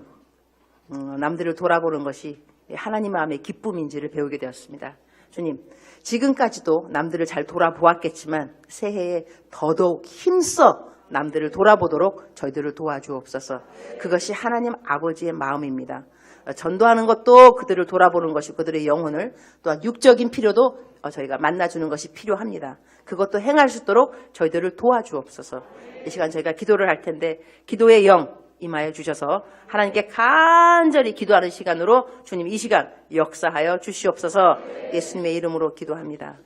남들을 돌아보는 것이 하나님 마음의 기쁨인지를 배우게 되었습니다. 주님 지금까지도 남들을 잘 돌아보았겠지만 새해에 더더욱 힘써 남들을 돌아보도록 저희들을 도와주옵소서. 그것이 하나님 아버지의 마음입니다. 전도하는 것도 그들을 돌아보는 것이 그들의 영혼을 또한 육적인 필요도 저희가 만나주는 것이 필요합니다. 그것도 행할 수 있도록 저희들을 도와주옵소서. 이 시간 저희가 기도를 할 텐데 기도의 영 임하여 주셔서 하나님께 간절히 기도하는 시간으로 주님 이 시간 역사하여 주시옵소서. 예수님의 이름으로 기도합니다.